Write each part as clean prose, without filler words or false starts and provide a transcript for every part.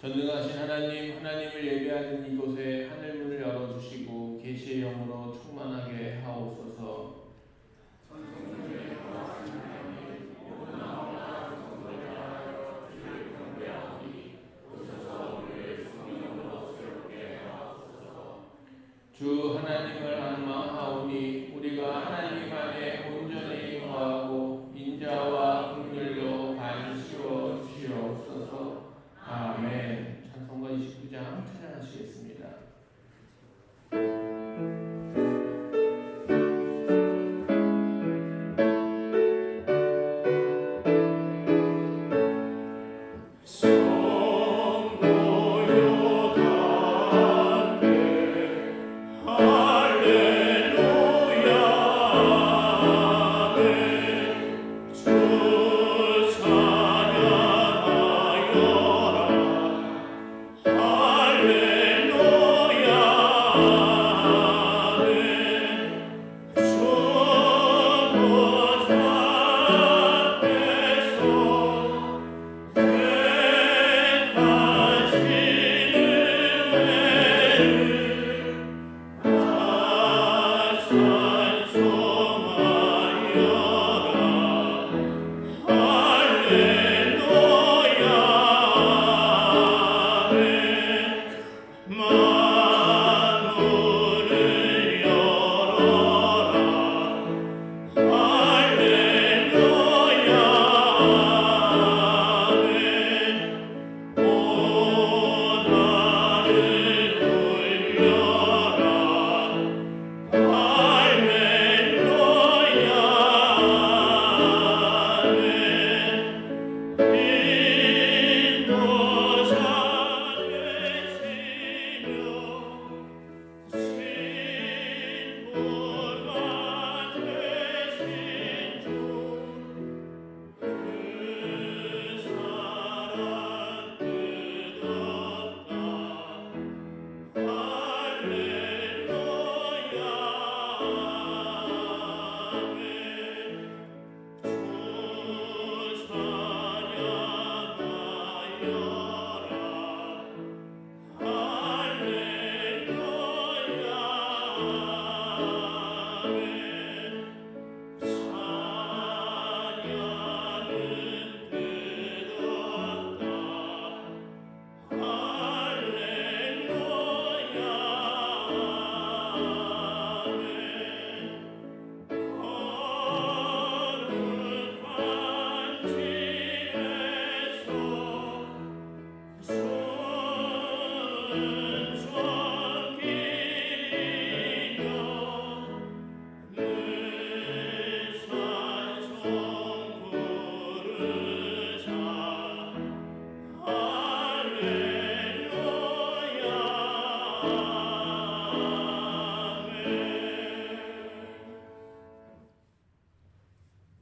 전능하신 하나님, 하나님을 예배하는 이곳에 하늘문을 열어주시고 계시의 영으로 충만하게 하옵소서. 주 하나님을 악망하오니 우리가 하나님 안에 온전히 거하고 인자와 긍휼로 반시워 주시옵소서. 아멘. 찬송가 29장 찬양하시겠습니다.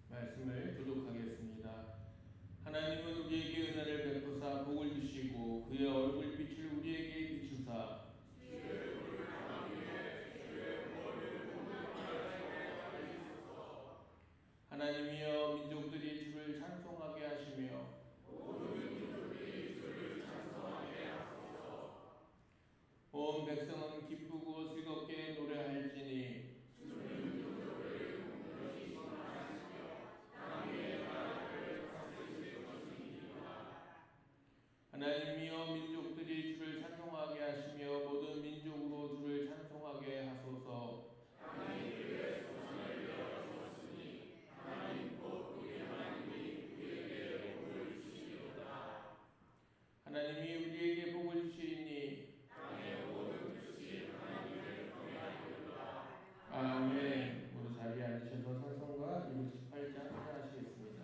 말씀을 교독하겠습니다. 하나님은 우리에게 은혜를 베푸사 복을 주시고 그의 얼굴빛을 우리에게 비추사 하나님이여 민족들이 주를 찬송하게 하시며 온 백성은 기쁘고 즐겁게 노래할지니 하나님이여 민족들이 주를 찬송하게 하시며 모든 민족으로 주를 찬송하게 하소서. 하나님이 우리에게 복을 주시리니 아멘. 모두 자리에 앉으셔서 찬송가 218장 찬양하시겠습니다.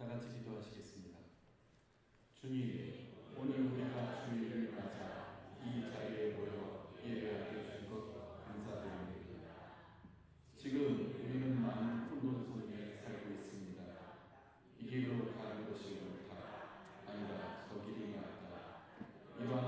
다 같이 기도하시겠습니다. 주님, 오늘 우리가 주일을 맞아 이 자리에 모여 예배하게 주신 것 감사드립니다. 지금 우리는 많은 혼돈 속에 살고 있습니다. 이 길로 가는 것이 옳다, 아니다, 저 길이 맞다. 이러한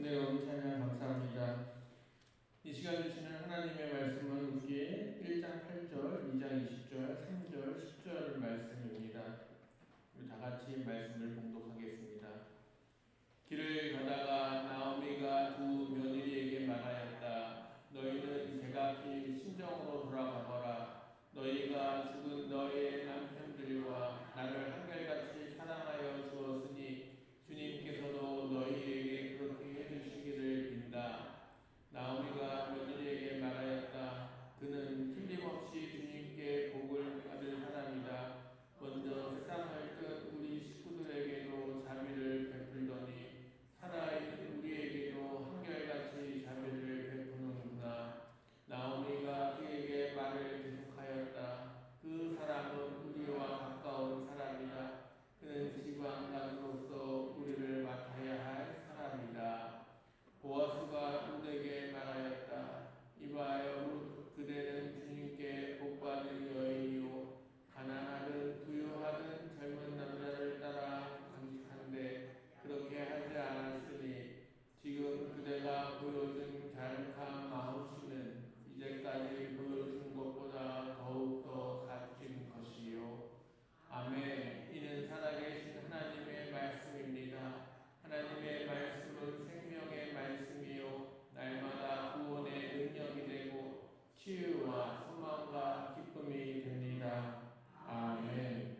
은혜로운 찬양 감사합니다. 이 시간 주시는 하나님의 말씀은 룻기 1장 8절, 2장 20절, 3절, 10절 말씀입니다. 우리 다 같이 말씀을 봉독하겠습니다. 길을 가다가 나오미가 두 며느리에게 말하였다. 너희는 제각기 친정으로 돌아가거라. 너희가 죽은 너희의 남편들과 나를 한결같이 사랑하여 주었으니 주님께서도 너희에게 그렇게 해주시기를 빈다. 나오미가 며느리에게 말하였다. 그는 틀림없이 주님께 복을 받을 사람이다. 먼저 세상을 뜬 우리 식구들에게도 자비를 베풀더니 살아있는 우리에게도 한결같이 자비를 베푸는구나. 나오미가 그에게 말을 계속하였다. 그 사람은 우리와 가까운 사람이다. 그는 지방간으로서 우리를 맡아야 할 사람이다. 보아스가 룻에게 말하였다. 이봐요 룻, 그대는 주님께 복받은 여인이요 가난하든 부유하든 젊은 남자를 따라 강직한데 그렇게 하지 않았으니 지금 그대가 보여준 자력한 마음씨는 이제까지 보여준 것보다 더욱더 값진 것이요. 아멘. 이는 살아계신 하나님의 말씀입니다. 하나님의 말씀은 생명의 말씀이요 날마다 구원의 능력이 되고 치유와 소망과 기쁨이 됩니다. 아멘.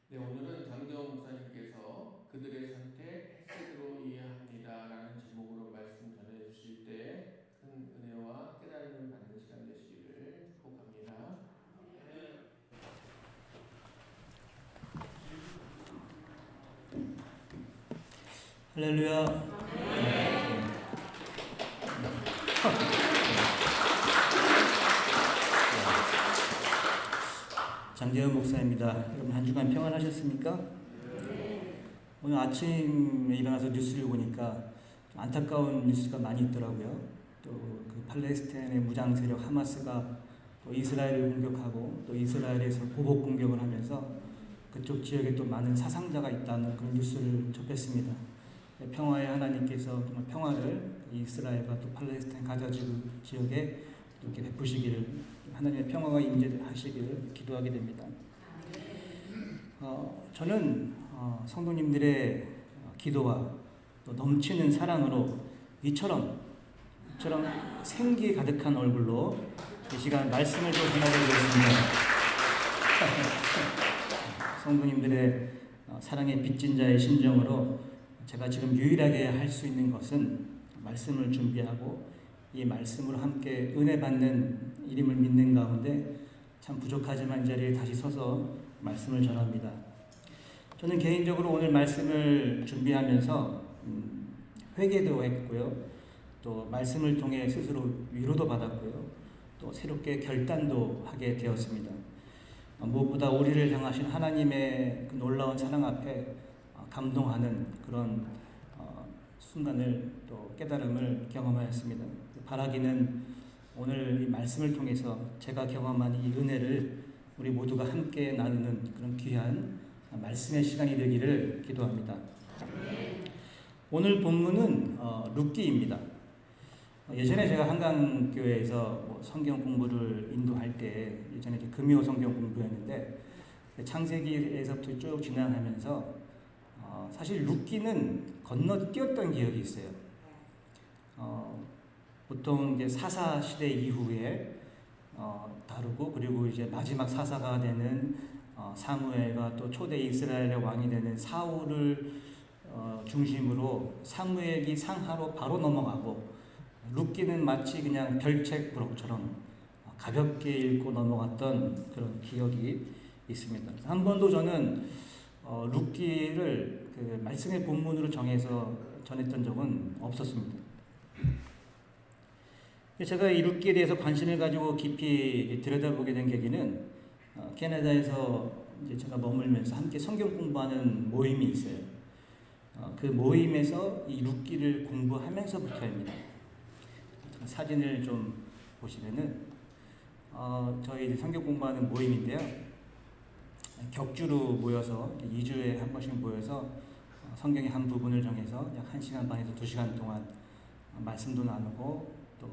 네, 오늘은 장대원 목사님께서 그들의 선택 헤세드로 이해합니다 라는 제목으로 말씀 전해주실 때 큰 은혜와 깨달음을 받는 시간 되시기를 축복합니다. 할렐루야. 장재현 목사입니다. 여러분 한 주간 평안하셨습니까? 오늘 아침에 일어나서 뉴스를 보니까 안타까운 뉴스가 많이 있더라고요. 또 그 팔레스타인의 무장 세력 하마스가 또 이스라엘을 공격하고 또 이스라엘에서 보복 공격을 하면서 그쪽 지역에 또 많은 사상자가 있다는 그런 뉴스를 접했습니다. 평화의 하나님께서 정말 평화를 이스라엘과 또 팔레스타인 가자 지역에 이렇게 베푸시기를, 하나님의 평화가 임재하시기를 기도하게 됩니다. 저는 성도님들의 기도와 또 넘치는 사랑으로 이처럼 생기 가득한 얼굴로 이 시간 말씀을 좀 전하드리겠습니다. 성도님들의 사랑의 빚진 자의 심정으로 제가 지금 유일하게 할 수 있는 것은 말씀을 준비하고 이 말씀으로 함께 은혜 받는 일임을 믿는 가운데 참 부족하지만 이 자리에 다시 서서 말씀을 전합니다. 저는 개인적으로 오늘 말씀을 준비하면서 회개도 했고요. 또 말씀을 통해 스스로 위로도 받았고요. 또 새롭게 결단도 하게 되었습니다. 무엇보다 우리를 향하신 하나님의 그 놀라운 사랑 앞에 감동하는 그런 순간을 또 깨달음을 경험하였습니다. 바라기는 오늘 이 말씀을 통해서 제가 경험한 이 은혜를 우리 모두가 함께 나누는 그런 귀한 말씀의 시간이 되기를 기도합니다. 오늘 본문은 룻기입니다. 예전에 제가 한강교회에서 성경 공부를 인도할 때 예전에 금요 성경 공부였는데 창세기에서부터 쭉 진행하면서 사실 룻기는 건너뛰었던 기억이 있어요. 보통 이제 사사 시대 이후에 다루고 그리고 이제 마지막 사사가 되는 사무엘과 또 초대 이스라엘의 왕이 되는 사울을 중심으로 사무엘기 상하로 바로 넘어가고 룻기는 마치 그냥 별책 부록처럼 가볍게 읽고 넘어갔던 그런 기억이 있습니다. 한 번도 저는 룻기를 그 말씀의 본문으로 정해서 전했던 적은 없었습니다. 제가 이 룻기에 대해서 관심을 가지고 깊이 들여다보게 된 계기는 캐나다에서 이제 제가 머물면서 함께 성경 공부하는 모임이 있어요. 그 모임에서 이 룻기를 공부하면서부터입니다. 사진을 좀 보시면은 저희 성경 공부하는 모임인데요. 격주로 모여서 2주에 한 번씩 모여서 성경의 한 부분을 정해서 약 1시간 반에서 2시간 동안 말씀도 나누고 또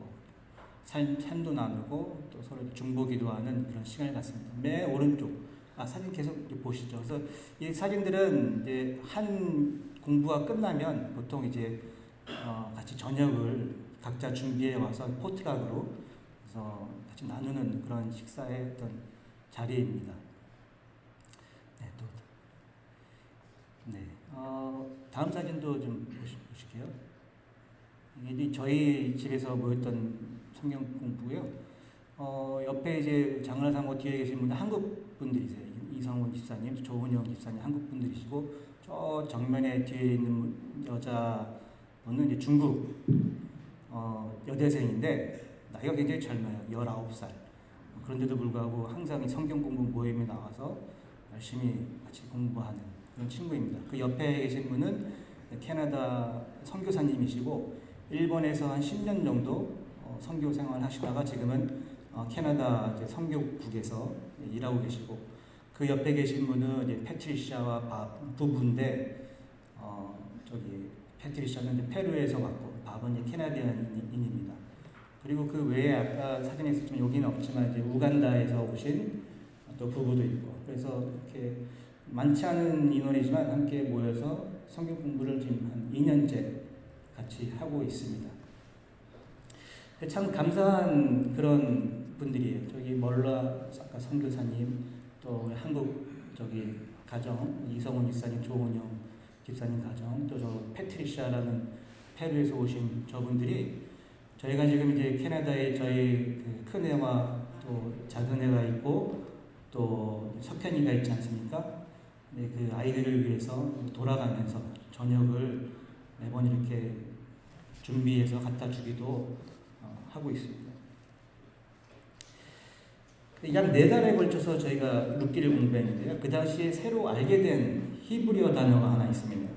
삶도 나누고 또 서로 중보기도하는 그런 시간을 갖습니다. 맨 오른쪽 사진 계속 보시죠. 그래서 이 사진들은 이제 한 공부가 끝나면 보통 이제 같이 저녁을 각자 준비해 와서 포트락으로 그래서 같이 나누는 그런 식사의 어떤 자리입니다. 네, 다음 사진도 좀 보실게요. 이게 저희 집에서 모였던 성경 공부고요. 옆에 이제 장르상고 뒤에 계신 분은 한국 분들이세요. 이성훈 집사님, 조은영 집사님 한국 분들이시고 저 정면에 뒤에 있는 여자분은 이제 중국 여대생인데 나이가 굉장히 젊어요. 19살. 그런데도 불구하고 항상 성경 공부 모임에 나와서 열심히 같이 공부하는 그런 친구입니다. 그 옆에 계신 분은 캐나다 선교사님이시고 일본에서 한 10년 정도 선교 생활을 하시다가 지금은 캐나다 선교국에서 일하고 계시고 그 옆에 계신 분은 이제 패트리샤와 부부인데 저기 패트리샤는 페루에서 왔고 밥은 캐나디안인입니다. 그리고 그 외에 아까 사진에 있었지만 여기는 없지만 이제 우간다에서 오신 또 부부도 있고 그래서 이렇게 많지 않은 인원이지만 함께 모여서 성경 공부를 지금 한 2년째 같이 하고 있습니다. 참 감사한 그런 분들이에요. 저기 멀라 아까 선교사님 또 한국 저기 가정 이성훈 집사님, 조은영 집사님 가정 또 저 패트리샤라는 페루에서 오신 저분들이 저희가 지금 이제 캐나다에 저희 큰 애와 또 작은 애가 있고 또 석현이가 있지 않습니까? 네, 그 아이들을 위해서 돌아가면서 저녁을 매번 이렇게 준비해서 갖다 주기도 하고 있습니다. 약 4달에 걸쳐서 저희가 룻기를 공부했는데요. 그 당시에 새로 알게 된 히브리어 단어가 하나 있습니다.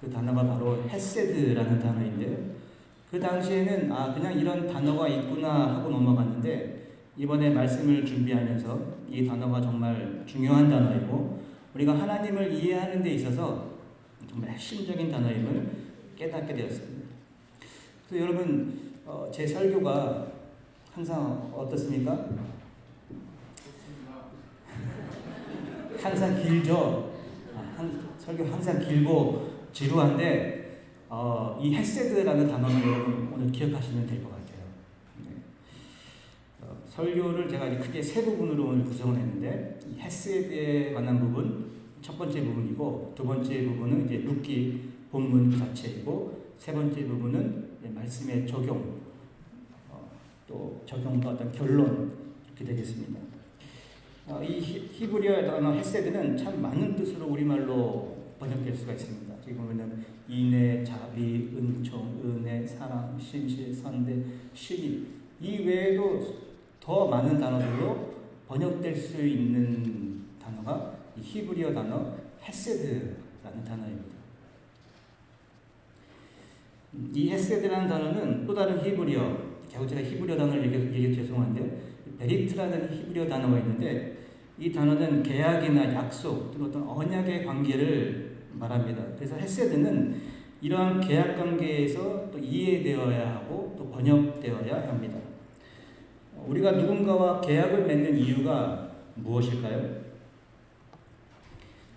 그 단어가 바로 헤세드라는 단어인데요. 그 당시에는 그냥 이런 단어가 있구나 하고 넘어갔는데 이번에 말씀을 준비하면서 이 단어가 정말 중요한 단어이고 우리가 하나님을 이해하는 데 있어서 정말 핵심적인 단어임을 깨닫게 되었습니다. 그래서 여러분 제 설교가 항상 어떻습니까? 항상 길죠. 설교 항상 길고 지루한데 이 헤세드라는 단어는 여러분 오늘 기억하시면 될 것 같아요. 네. 설교를 제가 크게 3부분으로 오늘 구성을 했는데 이 헤세드에 관한 부분 첫 번째 부분이고 두 번째 부분은 이제 룻기 본문 자체이고 세 번째 부분은 말씀의 적용 또 적용과 어떤 결론 이렇게 되겠습니다. 이 히브리어 단어 헤세드는 참 많은 뜻으로 우리말로 번역될 수가 있습니다. 여기 보면은 인애, 자비, 은총, 은혜, 사랑, 신실, 선대, 신의 이 외에도 더 많은 단어들로 번역될 수 있는 단어가 이 히브리어 단어 헤세드라는 단어입니다. 이 헤세드라는 단어는 또 다른 히브리어, 결국 제가 히브리어 단어를 얘기해 죄송한데 베리트라는 히브리어 단어가 있는데 이 단어는 계약이나 약속 또는 어떤 언약의 관계를 말합니다. 그래서 헤세드는 이러한 계약 관계에서 또 이해되어야 하고 또 번역되어야 합니다. 우리가 누군가와 계약을 맺는 이유가 무엇일까요?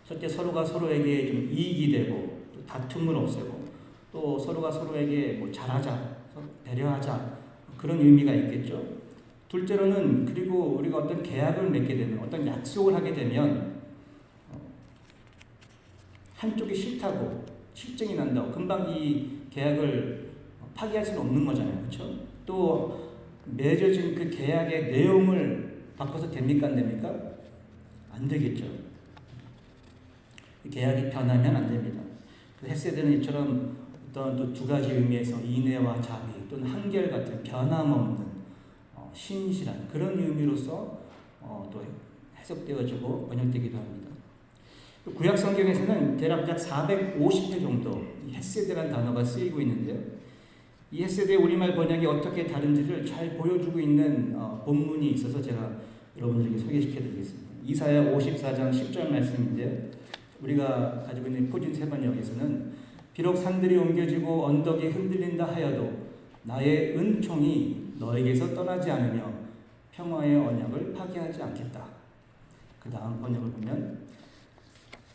첫째 서로가 서로에게 좀 이익이 되고 또 다툼을 없애고 또 서로가 서로에게 뭐 잘하자, 배려하자 그런 의미가 있겠죠. 둘째로는 그리고 우리가 어떤 계약을 맺게 되면 어떤 약속을 하게 되면 한쪽이 싫다고 실증이 난다고 금방 이 계약을 파기할 수는 없는 거잖아요. 그렇죠? 또 맺어진 그 계약의 내용을 바꿔서 됩니까? 안 됩니까? 안 되겠죠. 계약이 변하면 안 됩니다. 헤세드는 이처럼 어떤 또 두 가지 의미에서 인애와 자비 또는 한결같은 변함없는 신실한 그런 의미로서 또 해석되어지고 번역되기도 합니다. 구약 성경에서는 대략 약 450회 정도 헤세드라는 단어가 쓰이고 있는데요. 이 헤세드의 우리말 번역이 어떻게 다른지를 잘 보여주고 있는 본문이 있어서 제가 여러분들에게 소개시켜 드리겠습니다. 이사야 54장 10절 말씀인데 우리가 가지고 있는 표준 세번역에서는 비록 산들이 옮겨지고 언덕이 흔들린다 하여도 나의 은총이 너에게서 떠나지 않으며 평화의 언약을 파기하지 않겠다. 그 다음 번역을 보면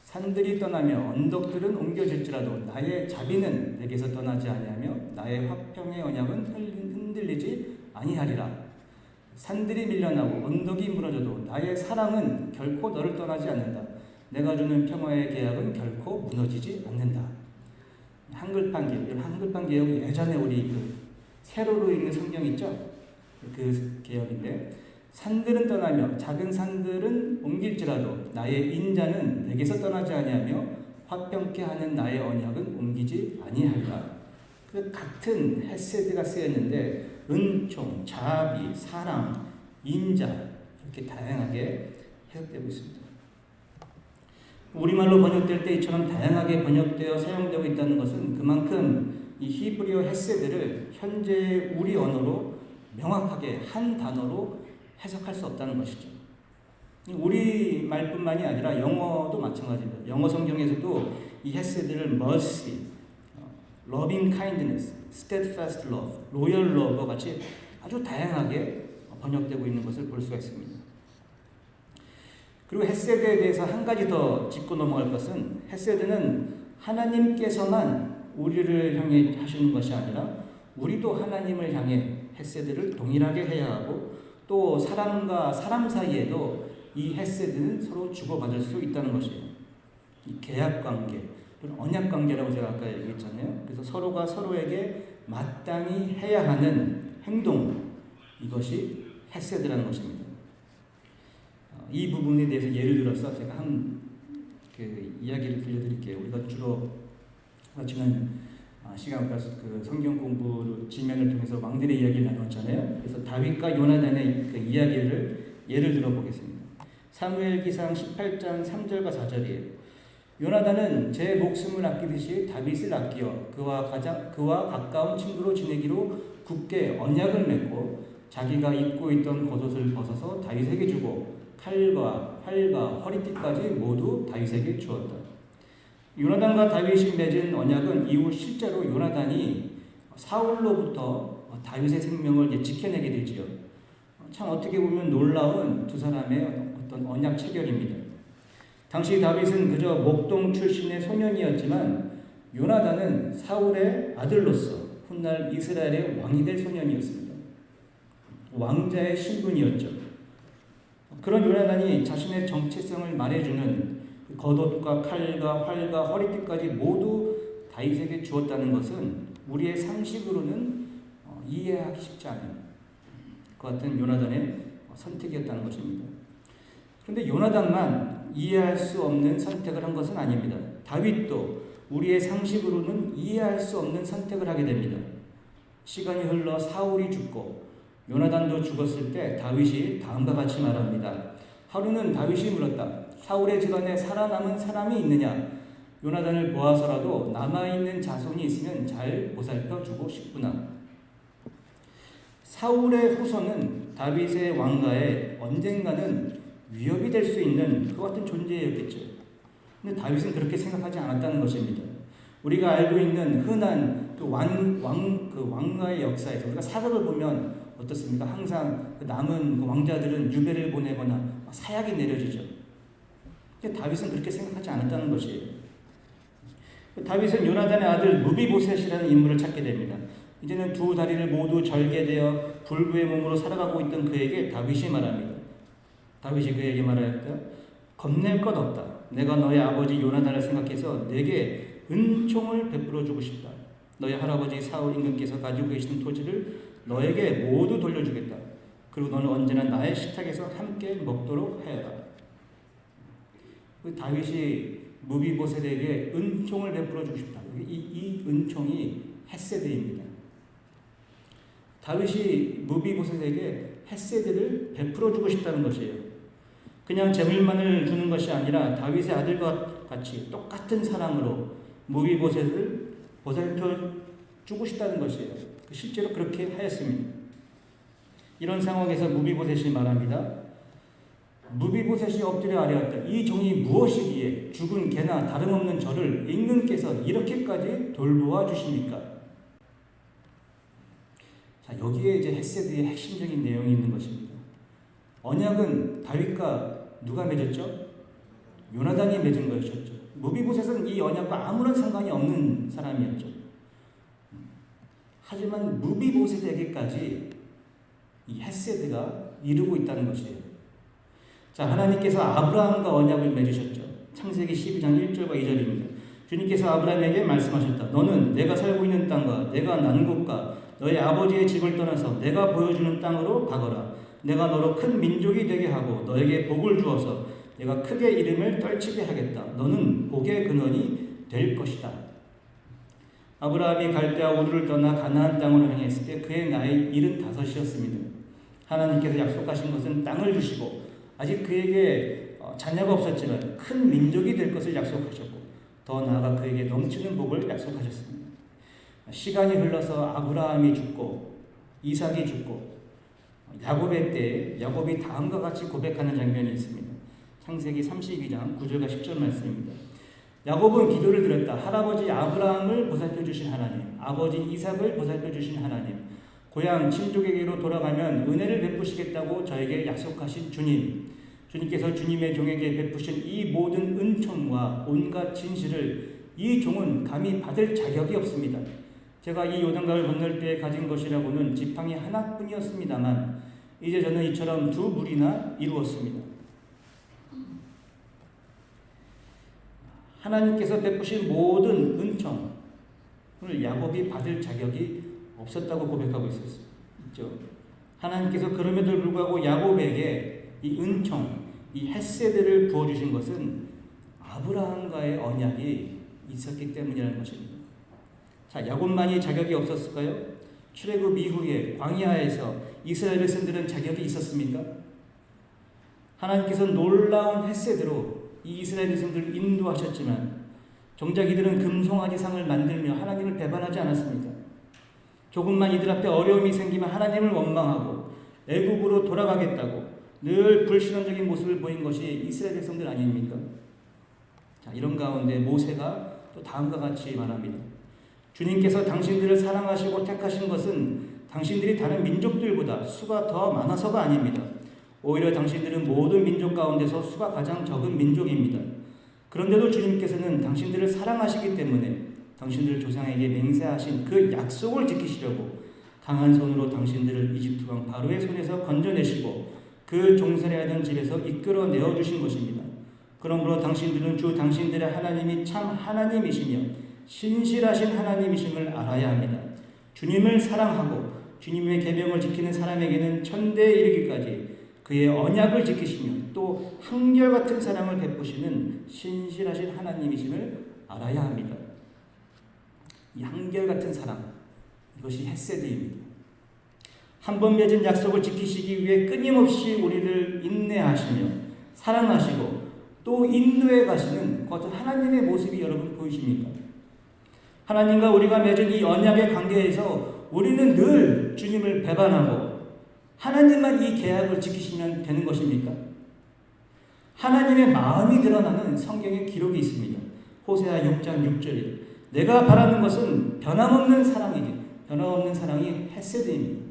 산들이 떠나며 언덕들은 옮겨질지라도 나의 자비는 내게서 떠나지 아니하며 나의 화평의 언약은 흔들리지 아니하리라. 산들이 밀려나고 언덕이 무너져도 나의 사랑은 결코 너를 떠나지 않는다. 내가 주는 평화의 계약은 결코 무너지지 않는다. 한글판 개혁이 예전에 우리 세로로 읽는 성경 있죠? 그 개혁인데 산들은 떠나며 작은 산들은 옮길지라도 나의 인자는 내게서 떠나지 아니하며 화평케 하는 나의 언약은 옮기지 아니하리라. 그 같은 헤세드가 쓰였는데 은총, 자비, 사랑, 인자 이렇게 다양하게 해석되고 있습니다. 우리말로 번역될 때 이처럼 다양하게 번역되어 사용되고 있다는 것은 그만큼 이 히브리어 헤세드를 현재 우리 언어로 명확하게 한 단어로 해석할 수 없다는 것이죠. 우리 말뿐만이 아니라 영어도 마찬가지입니다. 영어 성경에서도 이 헤세드를 mercy, loving kindness, steadfast love, loyal love와 같이 아주 다양하게 번역되고 있는 것을 볼 수가 있습니다. 그리고 헤세드에 대해서 한 가지 더 짚고 넘어갈 것은 헤세드는 하나님께서만 우리를 향해 하시는 것이 아니라 우리도 하나님을 향해 헤세드를 동일하게 해야 하고 또 사람과 사람 사이에도 이 헤세드는 서로 주고받을 수 있다는 것이에요. 이 계약관계 또는 언약관계라고 제가 아까 얘기했잖아요. 그래서 서로가 서로에게 마땅히 해야 하는 행동, 이것이 헤세드라는 것입니다. 이 부분에 대해서 예를 들어서 제가 이야기를 들려드릴게요. 우리가 주로 지난 시간 가서 그 성경 공부 지면을 통해서 왕들의 이야기를 나눴잖아요. 그래서 다윗과 요나단의 그 이야기를 예를 들어보겠습니다. 사무엘기상 18장 3절과 4절이에요. 요나단은 제 목숨을 아끼듯이 다윗을 아끼어 그와 가까운 친구로 지내기로 굳게 언약을 맺고 자기가 입고 있던 겉옷을 벗어서 다윗에게 주고 칼과 활과 허리띠까지 모두 다윗에게 주었다. 요나단과 다윗이 맺은 언약은 이후 실제로 요나단이 사울로부터 다윗의 생명을 지켜내게 되지요. 참 어떻게 보면 놀라운 두 사람의 어떤 언약 체결입니다. 당시 다윗은 그저 목동 출신의 소년이었지만 요나단은 사울의 아들로서 훗날 이스라엘의 왕이 될 소년이었습니다. 왕자의 신분이었죠. 그런 요나단이 자신의 정체성을 말해주는 겉옷과 칼과 활과 허리띠까지 모두 다윗에게 주었다는 것은 우리의 상식으로는 이해하기 쉽지 않은 그 같은 요나단의 선택이었다는 것입니다. 그런데 요나단만 이해할 수 없는 선택을 한 것은 아닙니다. 다윗도 우리의 상식으로는 이해할 수 없는 선택을 하게 됩니다. 시간이 흘러 사울이 죽고 요나단도 죽었을 때 다윗이 다음과 같이 말합니다. 하루는 다윗이 물었다. 사울의 집안에 살아남은 사람이 있느냐? 요나단을 보아서라도 남아있는 자손이 있으면 잘 보살펴주고 싶구나. 사울의 후손은 다윗의 왕가에 언젠가는 위협이 될 수 있는 그 같은 존재였겠죠. 근데 다윗은 그렇게 생각하지 않았다는 것입니다. 우리가 알고 있는 흔한 왕가의 역사에서 우리가 사극을 보면 어떻습니까? 항상 그 남은 왕자들은 유배를 보내거나 사약이 내려지죠. 근데 다윗은 그렇게 생각하지 않았다는 것이에요. 다윗은 요나단의 아들 무비보셋이라는 인물을 찾게 됩니다. 이제는 두 다리를 모두 절개되어 불구의 몸으로 살아가고 있던 그에게 다윗이 말합니다. 다윗이 그에게 말하였다. 겁낼 것 없다. 내가 너의 아버지 요나단을 생각해서 내게 은총을 베풀어 주고 싶다. 너의 할아버지 사울 임금께서 가지고 계시는 토지를 너에게 모두 돌려주겠다. 그리고 너는 언제나 나의 식탁에서 함께 먹도록 하여라. 다윗이 무비보셋에게 은총을 베풀어 주고 싶다. 이 은총이 헤세드입니다. 다윗이 무비보셋에게 헤세드를 베풀어 주고 싶다는 것이에요. 그냥 재물만을 주는 것이 아니라 다윗의 아들과 같이 똑같은 사랑으로 무비보셋을 보살펴 주고 싶다는 것이에요. 실제로 그렇게 하였습니다. 이런 상황에서 무비보셋이 말합니다. 무비보셋이 엎드려 아뢰었다. 이 종이 무엇이기에 죽은 개나 다름없는 저를 임금께서 이렇게까지 돌보아 주십니까? 자, 여기에 이제 헤세드의 핵심적인 내용이 있는 것입니다. 언약은 다윗과 누가 맺었죠? 요나단이 맺은 것이었죠. 무비보셋은 이 언약과 아무런 상관이 없는 사람이었죠. 하지만 무비보셋에게까지 이 헤세드가 이루고 있다는 것이에요. 자, 하나님께서 아브라함과 언약을 맺으셨죠. 창세기 12장 1절과 2절입니다. 주님께서 아브라함에게 말씀하셨다. 너는 내가 살고 있는 땅과 내가 난 곳과 너의 아버지의 집을 떠나서 내가 보여주는 땅으로 가거라. 내가 너로 큰 민족이 되게 하고 너에게 복을 주어서 내가 크게 이름을 떨치게 하겠다. 너는 복의 근원이 될 것이다. 아브라함이 갈대아 우르를 떠나 가나안 땅으로 향했을 때 그의 나이 75이었습니다. 하나님께서 약속하신 것은 땅을 주시고 아직 그에게 자녀가 없었지만 큰 민족이 될 것을 약속하셨고 더 나아가 그에게 넘치는 복을 약속하셨습니다. 시간이 흘러서 아브라함이 죽고 이삭이 죽고 야곱의 때에 야곱이 다음과 같이 고백하는 장면이 있습니다. 창세기 32장 9절과 10절 말씀입니다. 야곱은 기도를 드렸다. 할아버지 아브라함을 보살펴 주신 하나님, 아버지 이삭을 보살펴 주신 하나님, 고향 친족에게로 돌아가면 은혜를 베푸시겠다고 저에게 약속하신 주님, 주님께서 주님의 종에게 베푸신 이 모든 은총과 온갖 진실을 이 종은 감히 받을 자격이 없습니다. 제가 이 요단강을 건널 때 가진 것이라고는 지팡이 하나뿐이었습니다만 이제 저는 이처럼 두 무리나 이루었습니다. 하나님께서 베푸신 모든 은총을 야곱이 받을 자격이 없었다고 고백하고 있죠. 하나님께서 그럼에도 불구하고 야곱에게 이 은총, 이 헤세드를 부어주신 것은 아브라함과의 언약이 있었기 때문이라는 것입니다. 자, 야곱만이 자격이 없었을까요? 출애굽 이후에 광야에서 이스라엘 백성들은 자격이 있었습니까? 하나님께서 놀라운 헤세드로 이 이스라엘 백성들을 인도하셨지만 정작 이들은 금송아지상을 만들며 하나님을 배반하지 않았습니다. 조금만 이들 앞에 어려움이 생기면 하나님을 원망하고 애굽으로 돌아가겠다고 늘 불신앙적인 모습을 보인 것이 이스라엘 백성들 아닙니까? 자, 이런 가운데 모세가 또 다음과 같이 말합니다. 주님께서 당신들을 사랑하시고 택하신 것은 당신들이 다른 민족들보다 수가 더 많아서가 아닙니다. 오히려 당신들은 모든 민족 가운데서 수가 가장 적은 민족입니다. 그런데도 주님께서는 당신들을 사랑하시기 때문에 당신들 조상에게 맹세하신 그 약속을 지키시려고 강한 손으로 당신들을 이집트 왕 바로의 손에서 건져내시고 그 종살이하던 집에서 이끌어내어 주신 것입니다. 그러므로 당신들은 주 당신들의 하나님이 참 하나님이시며 신실하신 하나님이심을 알아야 합니다. 주님을 사랑하고 주님의 계명을 지키는 사람에게는 천대에 이르기까지 그의 언약을 지키시며 또 한결같은 사랑을 베푸시는 신실하신 하나님이심을 알아야 합니다. 이 한결같은 사랑, 이것이 헤세드입니다. 한 번 맺은 약속을 지키시기 위해 끊임없이 우리를 인내하시며 사랑하시고 또 인도해 가시는 그 어떤 하나님의 모습이 여러분 보이십니까? 하나님과 우리가 맺은 이 언약의 관계에서 우리는 늘 주님을 배반하고 하나님만 이 계약을 지키시면 되는 것입니까? 하나님의 마음이 드러나는 성경의 기록이 있습니다. 호세아 6장 6절에 내가 바라는 것은 변함없는 사랑이지 변함없는 사랑이 헤세드입니다.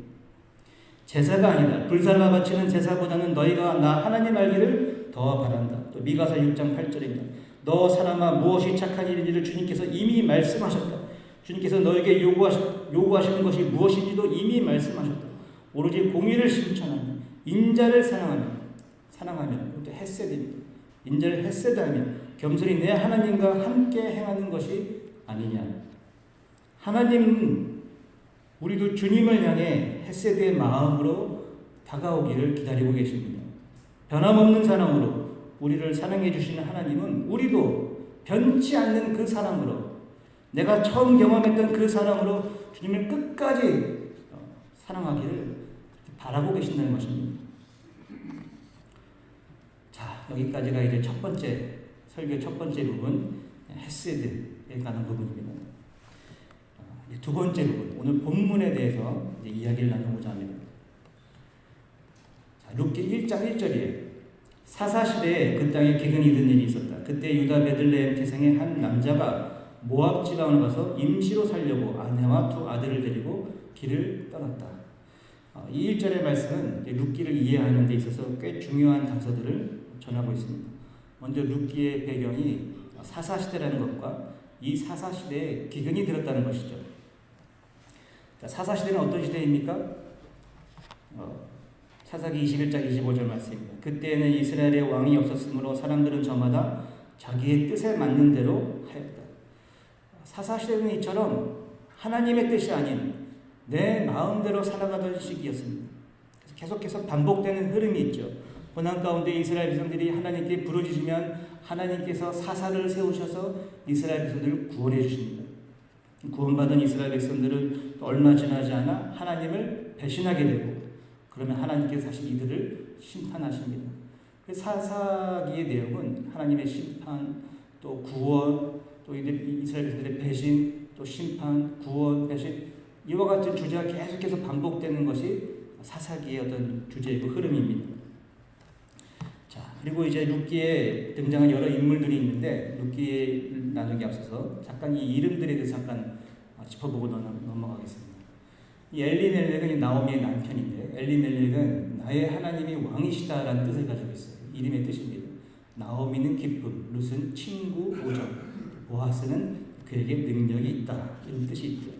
제사가 아니다. 불살라 바치는 제사보다는 너희가 나 하나님 알기를 더 바란다. 또 미가서 6장 8절입니다. 너 사람아 무엇이 착한 일인지를 주님께서 이미 말씀하셨다. 주님께서 너에게 요구하시는 것이 무엇인지도 이미 말씀하셨다. 오로지 공의를 실천하며 인자를 사랑하며 또 헤세드입니다. 인자를 헤세드하며 겸손히 내 하나님과 함께 행하는 것이 아니냐. 하나님은 우리도 주님을 향해 헤세드의 마음으로 다가오기를 기다리고 계십니다. 변함없는 사랑으로 우리를 사랑해 주시는 하나님은 우리도 변치 않는 그 사랑으로 내가 처음 경험했던 그 사랑으로 주님을 끝까지 사랑하기를 바라고 계신다는 것입니다. 자, 여기까지가 이제 첫 번째 설교 첫 번째 부분 헤세드에 관한 부분입니다. 두 번째 부분 오늘 본문에 대해서 이제 이야기를 나누고자 합니다. 자, 룻기 1장 1절이에요. 사사시대에 그 땅에 기근이 든 일이 있었다. 그때 유다 베들레헴 태생의 한 남자가 모압 지방으로 가서 임시로 살려고 아내와 두 아들을 데리고 길을 떠났다. 이 1절의 말씀은 룻기를 이해하는 데 있어서 꽤 중요한 단서들을 전하고 있습니다. 먼저 룻기의 배경이 사사시대라는 것과 이 사사시대에 기근이 들었다는 것이죠. 사사시대는 어떤 시대입니까? 사사기 21장 25절 말씀입니다. 그때에는 이스라엘에 왕이 없었으므로 사람들은 저마다 자기의 뜻에 맞는 대로 하였다. 사사시대는 이처럼 하나님의 뜻이 아닌 내 마음대로 살아가던 시기였습니다. 계속해서 반복되는 흐름이 있죠. 고난 가운데 이스라엘 백성들이 하나님께 부르짖으면 하나님께서 사사를 세우셔서 이스라엘 백성들을 구원해 주십니다. 구원받은 이스라엘 백성들은 얼마 지나지 않아 하나님을 배신하게 되고 그러면 하나님께서 다시 이들을 심판하십니다. 사사기의 내용은 하나님의 심판, 또 구원, 또 이스라엘 백성들의 배신, 또 심판, 구원, 배신 이와 같은 주제가 계속해서 반복되는 것이 사사기의 어떤 주제이고 흐름입니다. 자, 그리고 이제 룻기에 등장한 여러 인물들이 있는데 룻기에 나누기 앞서서 잠깐 이 이름들에 대해서 잠깐 짚어보고 넘어가겠습니다. 이 엘리멜렉은 나오미의 남편인데 엘리멜렉은 나의 하나님이 왕이시다라는 뜻을 가지고 있어요. 이름의 뜻입니다. 나오미는 기쁨, 룻은 친구, 오정, 보아스는 그에게 능력이 있다 이런 뜻이 있죠.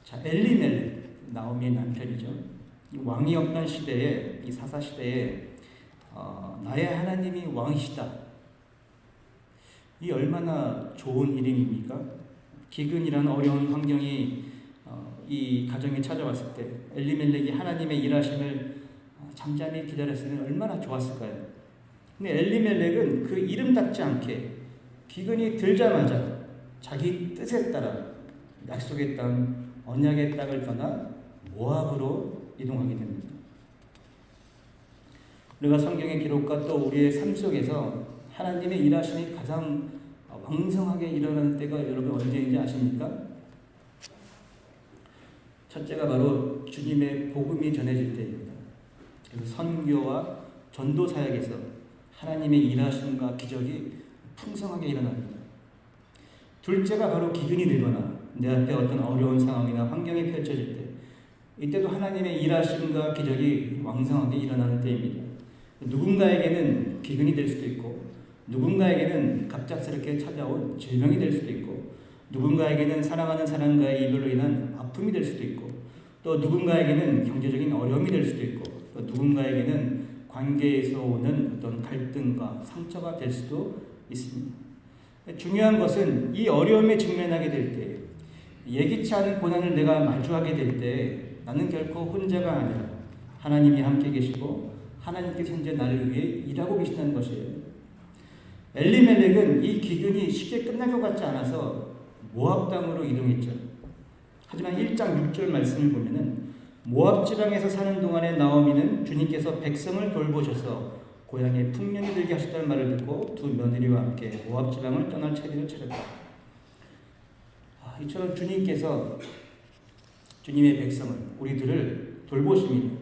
자, 엘리멜렉 나오미의 남편이죠. 이 왕이 없던 시대에 이 사사 시대에 나의 하나님이 왕이시다. 이 얼마나 좋은 이름입니까? 기근이라는 어려운 환경이 이 가정에 찾아왔을 때 엘리멜렉이 하나님의 일하심을 잠잠히 기다렸으면 얼마나 좋았을까요? 근데 엘리멜렉은 그 이름답지 않게 기근이 들자마자 자기 뜻에 따라 약속의 땅, 언약의 땅을 떠나 모압으로 이동하게 됩니다. 우리가 성경의 기록과 또 우리의 삶 속에서 하나님의 일하심이 가장 왕성하게 일어나는 때가 여러분 언제인지 아십니까? 첫째가 바로 주님의 복음이 전해질 때입니다. 그래서 선교와 전도 사역에서 하나님의 일하심과 기적이 풍성하게 일어납니다. 둘째가 바로 기근이 들거나 내 앞에 어떤 어려운 상황이나 환경이 펼쳐질 때 이때도 하나님의 일하심과 기적이 왕성하게 일어나는 때입니다. 누군가에게는 기근이 될 수도 있고 누군가에게는 갑작스럽게 찾아온 질병이 될 수도 있고 누군가에게는 사랑하는 사람과의 이별로 인한 아픔이 될 수도 있고 또 누군가에게는 경제적인 어려움이 될 수도 있고 또 누군가에게는 관계에서 오는 어떤 갈등과 상처가 될 수도 있습니다. 중요한 것은 이 어려움에 직면하게 될 때 예기치 않은 고난을 내가 마주하게 될 때 나는 결코 혼자가 아니라 하나님이 함께 계시고 하나님께서 현재 나를 위해 일하고 계신다는 것이에요. 엘리멜렉은 이 기근이 쉽게 끝날 것 같지 않아서 모압 땅으로 이동했죠. 하지만 1장 6절 말씀을 보면은 모압 지방에서 사는 동안에 나오미는 주님께서 백성을 돌보셔서 고향에 풍년이 들게 하셨다는 말을 듣고 두 며느리와 함께 모압 지방을 떠날 차례를 차렸다. 이처럼 주님께서 주님의 백성을 우리들을 돌보십니다.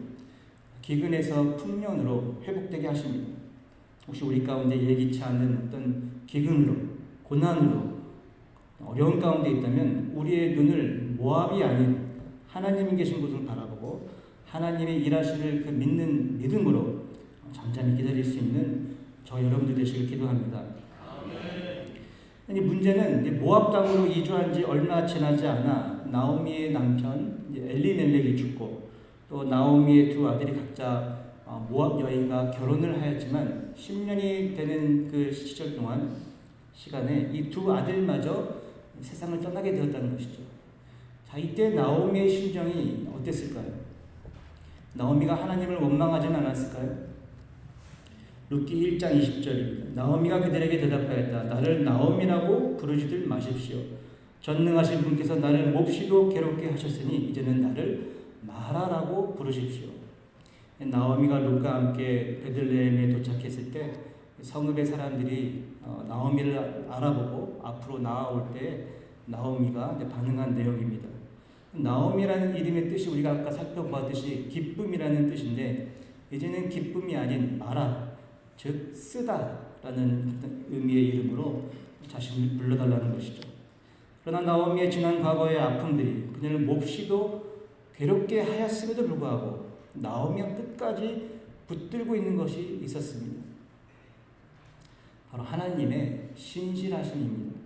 기근에서 풍년으로 회복되게 하십니다. 혹시 우리 가운데 예기치 않는 어떤 기근으로 고난으로 어려운 가운데 있다면 우리의 눈을 모압이 아닌 하나님이 계신 곳을 바라보고 하나님의 일하시를 그 믿는 믿음으로 잠잠히 기다릴 수 있는 저 여러분들 되시길 기도합니다. 아니 문제는 모압 땅으로 이주한 지 얼마 지나지 않아 나오미의 남편 엘리멜렉이 죽고 또 나오미의 두 아들이 각자 모압 여인과 결혼을 하였지만 10년이 되는 그 시절 동안 시간에 이 두 아들마저 세상을 떠나게 되었다는 것이죠. 자, 이때 나오미의 심정이 어땠을까요? 나오미가 하나님을 원망하지는 않았을까요? 룻기 1장 20절입니다. 나오미가 그들에게 대답하였다. 나를 나오미라고 부르지들 마십시오. 전능하신 분께서 나를 몹시도 괴롭게 하셨으니 이제는 나를 마라라고 부르십시오. 나오미가 룻과 함께 베들레헴에 도착했을 때 성읍의 사람들이 나오미를 알아보고 앞으로 나아올 때 나오미가 반응한 내용입니다. 나오미라는 이름의 뜻이 우리가 아까 살펴보았듯이 기쁨이라는 뜻인데 이제는 기쁨이 아닌 마라, 즉 쓰다라는 어떤 의미의 이름으로 자신을 불러달라는 것이죠. 그러나 나오미의 지난 과거의 아픔들이 그녀를 몹시도 괴롭게 하였음에도 불구하고 나오미가 끝까지 붙들고 있는 것이 있었습니다. 바로 하나님의 신실하심입니다.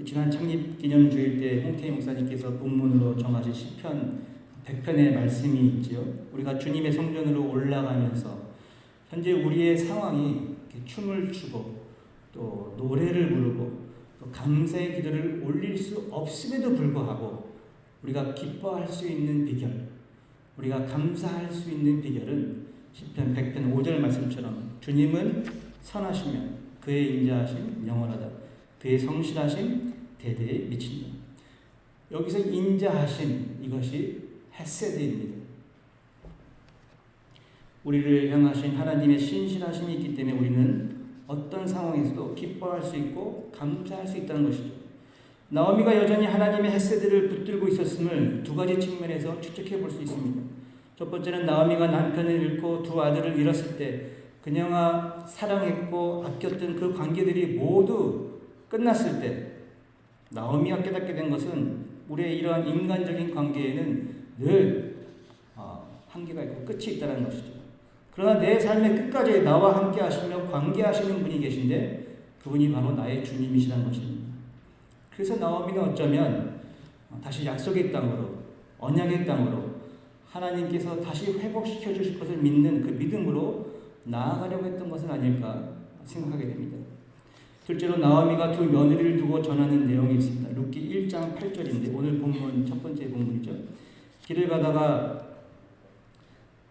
지난 창립기념주일 때 홍태희 목사님께서 본문으로 정하신 시편 100편의 말씀이 있지요. 우리가 주님의 성전으로 올라가면서 현재 우리의 상황이 이렇게 춤을 추고 또 노래를 부르고 또 감사의 기도를 올릴 수 없음에도 불구하고 우리가 기뻐할 수 있는 비결, 우리가 감사할 수 있는 비결은 시편 100편 5절 말씀처럼 주님은 선하시며 그의 인자하심 영원하다. 그의 성실하심 대대에 미친다. 여기서 인자하심 이것이 헤세드입니다. 우리를 향하신 하나님의 신실하심이 있기 때문에 우리는 어떤 상황에서도 기뻐할 수 있고 감사할 수 있다는 것이죠. 나오미가 여전히 하나님의 헤세드를 붙들고 있었음을 두 가지 측면에서 추측해 볼 수 있습니다. 첫 번째는 나오미가 남편을 잃고 두 아들을 잃었을 때 그녀가 사랑했고 아꼈던 그 관계들이 모두 끝났을 때 나오미가 깨닫게 된 것은 우리의 이러한 인간적인 관계에는 늘 한계가 있고 끝이 있다는 것이죠. 그러나 내 삶의 끝까지 나와 함께 하시며 관계하시는 분이 계신데 그분이 바로 나의 주님이시라는 것입니다. 그래서 나오미는 어쩌면 다시 약속의 땅으로 언약의 땅으로 하나님께서 다시 회복시켜 주실 것을 믿는 그 믿음으로 나아가려고 했던 것은 아닐까 생각하게 됩니다. 둘째로 나오미가 두 며느리를 두고 전하는 내용이 있습니다. 룻기 1장 8절인데 오늘 본문 첫 번째 본문이죠. 길을 가다가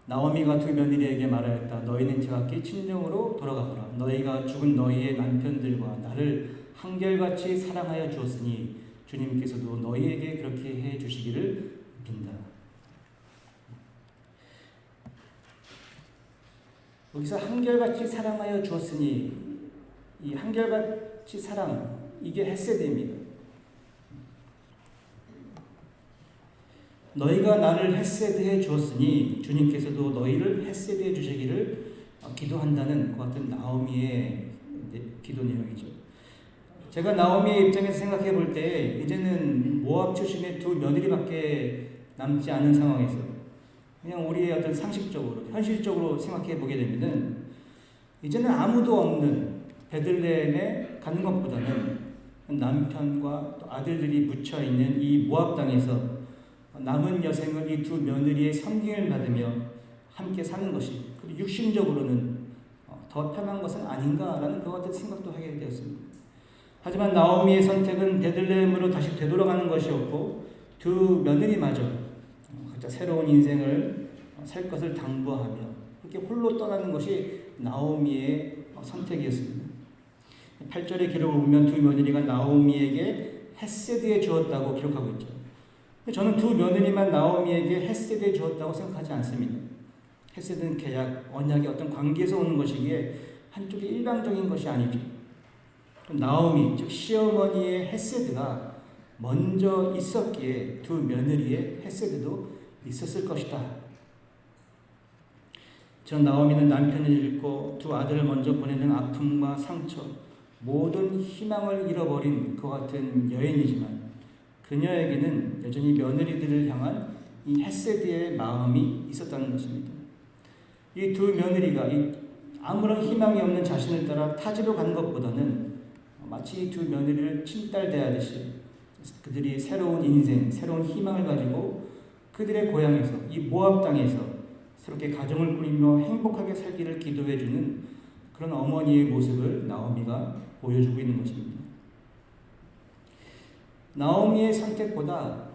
나오미가 두 며느리에게 말하였다. 너희는 제각기 친정으로 돌아가거라. 너희가 죽은 너희의 남편들과 나를 한결같이 사랑하여 주었으니 주님께서도 너희에게 그렇게 해 주시기를 빈다. 여기서 한결같이 사랑하여 주었으니 이 한결같이 사랑 이게 헤세드입니다. 너희가 나를 헤세드해 주었으니 주님께서도 너희를 헤세드해 주시기를 기도한다는 그 같은 나오미의 기도 내용이죠. 제가 나오미의 입장에서 생각해 볼 때 이제는 모압 출신의 두 며느리밖에 남지 않은 상황에서 그냥 우리의 어떤 상식적으로 현실적으로 생각해 보게 되면은 이제는 아무도 없는 베들레헴에 가는 것보다는 남편과 또 아들들이 묻혀 있는 이 모압 땅에서 남은 여생을 이 두 며느리의 섬김을 받으며 함께 사는 것이 그리고 육신적으로는 더 편한 것은 아닌가라는 그 같은 생각도 하게 되었습니다. 하지만 나오미의 선택은 베들레헴으로 다시 되돌아가는 것이었고 두 며느리마저 각자 새로운 인생을 살 것을 당부하며 그렇게 홀로 떠나는 것이 나오미의 선택이었습니다. 8절의 기록을 보면 두 며느리가 나오미에게 헤세드해 주었다고 기록하고 있죠. 저는 두 며느리만 나오미에게 헤세드해 주었다고 생각하지 않습니다. 헤세드는 계약, 언약의 어떤 관계에서 오는 것이기에 한쪽이 일방적인 것이 아니죠. 나오미, 즉 시어머니의 헤세드가 먼저 있었기에 두 며느리의 헤세드도 있었을 것이다. 전 나오미는 남편을 잃고 두 아들을 먼저 보내는 아픔과 상처, 모든 희망을 잃어버린 그 같은 여인이지만 그녀에게는 여전히 며느리들을 향한 이 헤세드의 마음이 있었다는 것입니다. 이 두 며느리가 아무런 희망이 없는 자신을 따라 타지로 간 것보다는 마치 두 며느리를 친딸대하듯이 그들이 새로운 인생, 새로운 희망을 가지고 그들의 고향에서 이 모압 땅에서 새롭게 가정을 꾸리며 행복하게 살기를 기도해주는 그런 어머니의 모습을 나오미가 보여주고 있는 것입니다. 나오미의 선택보다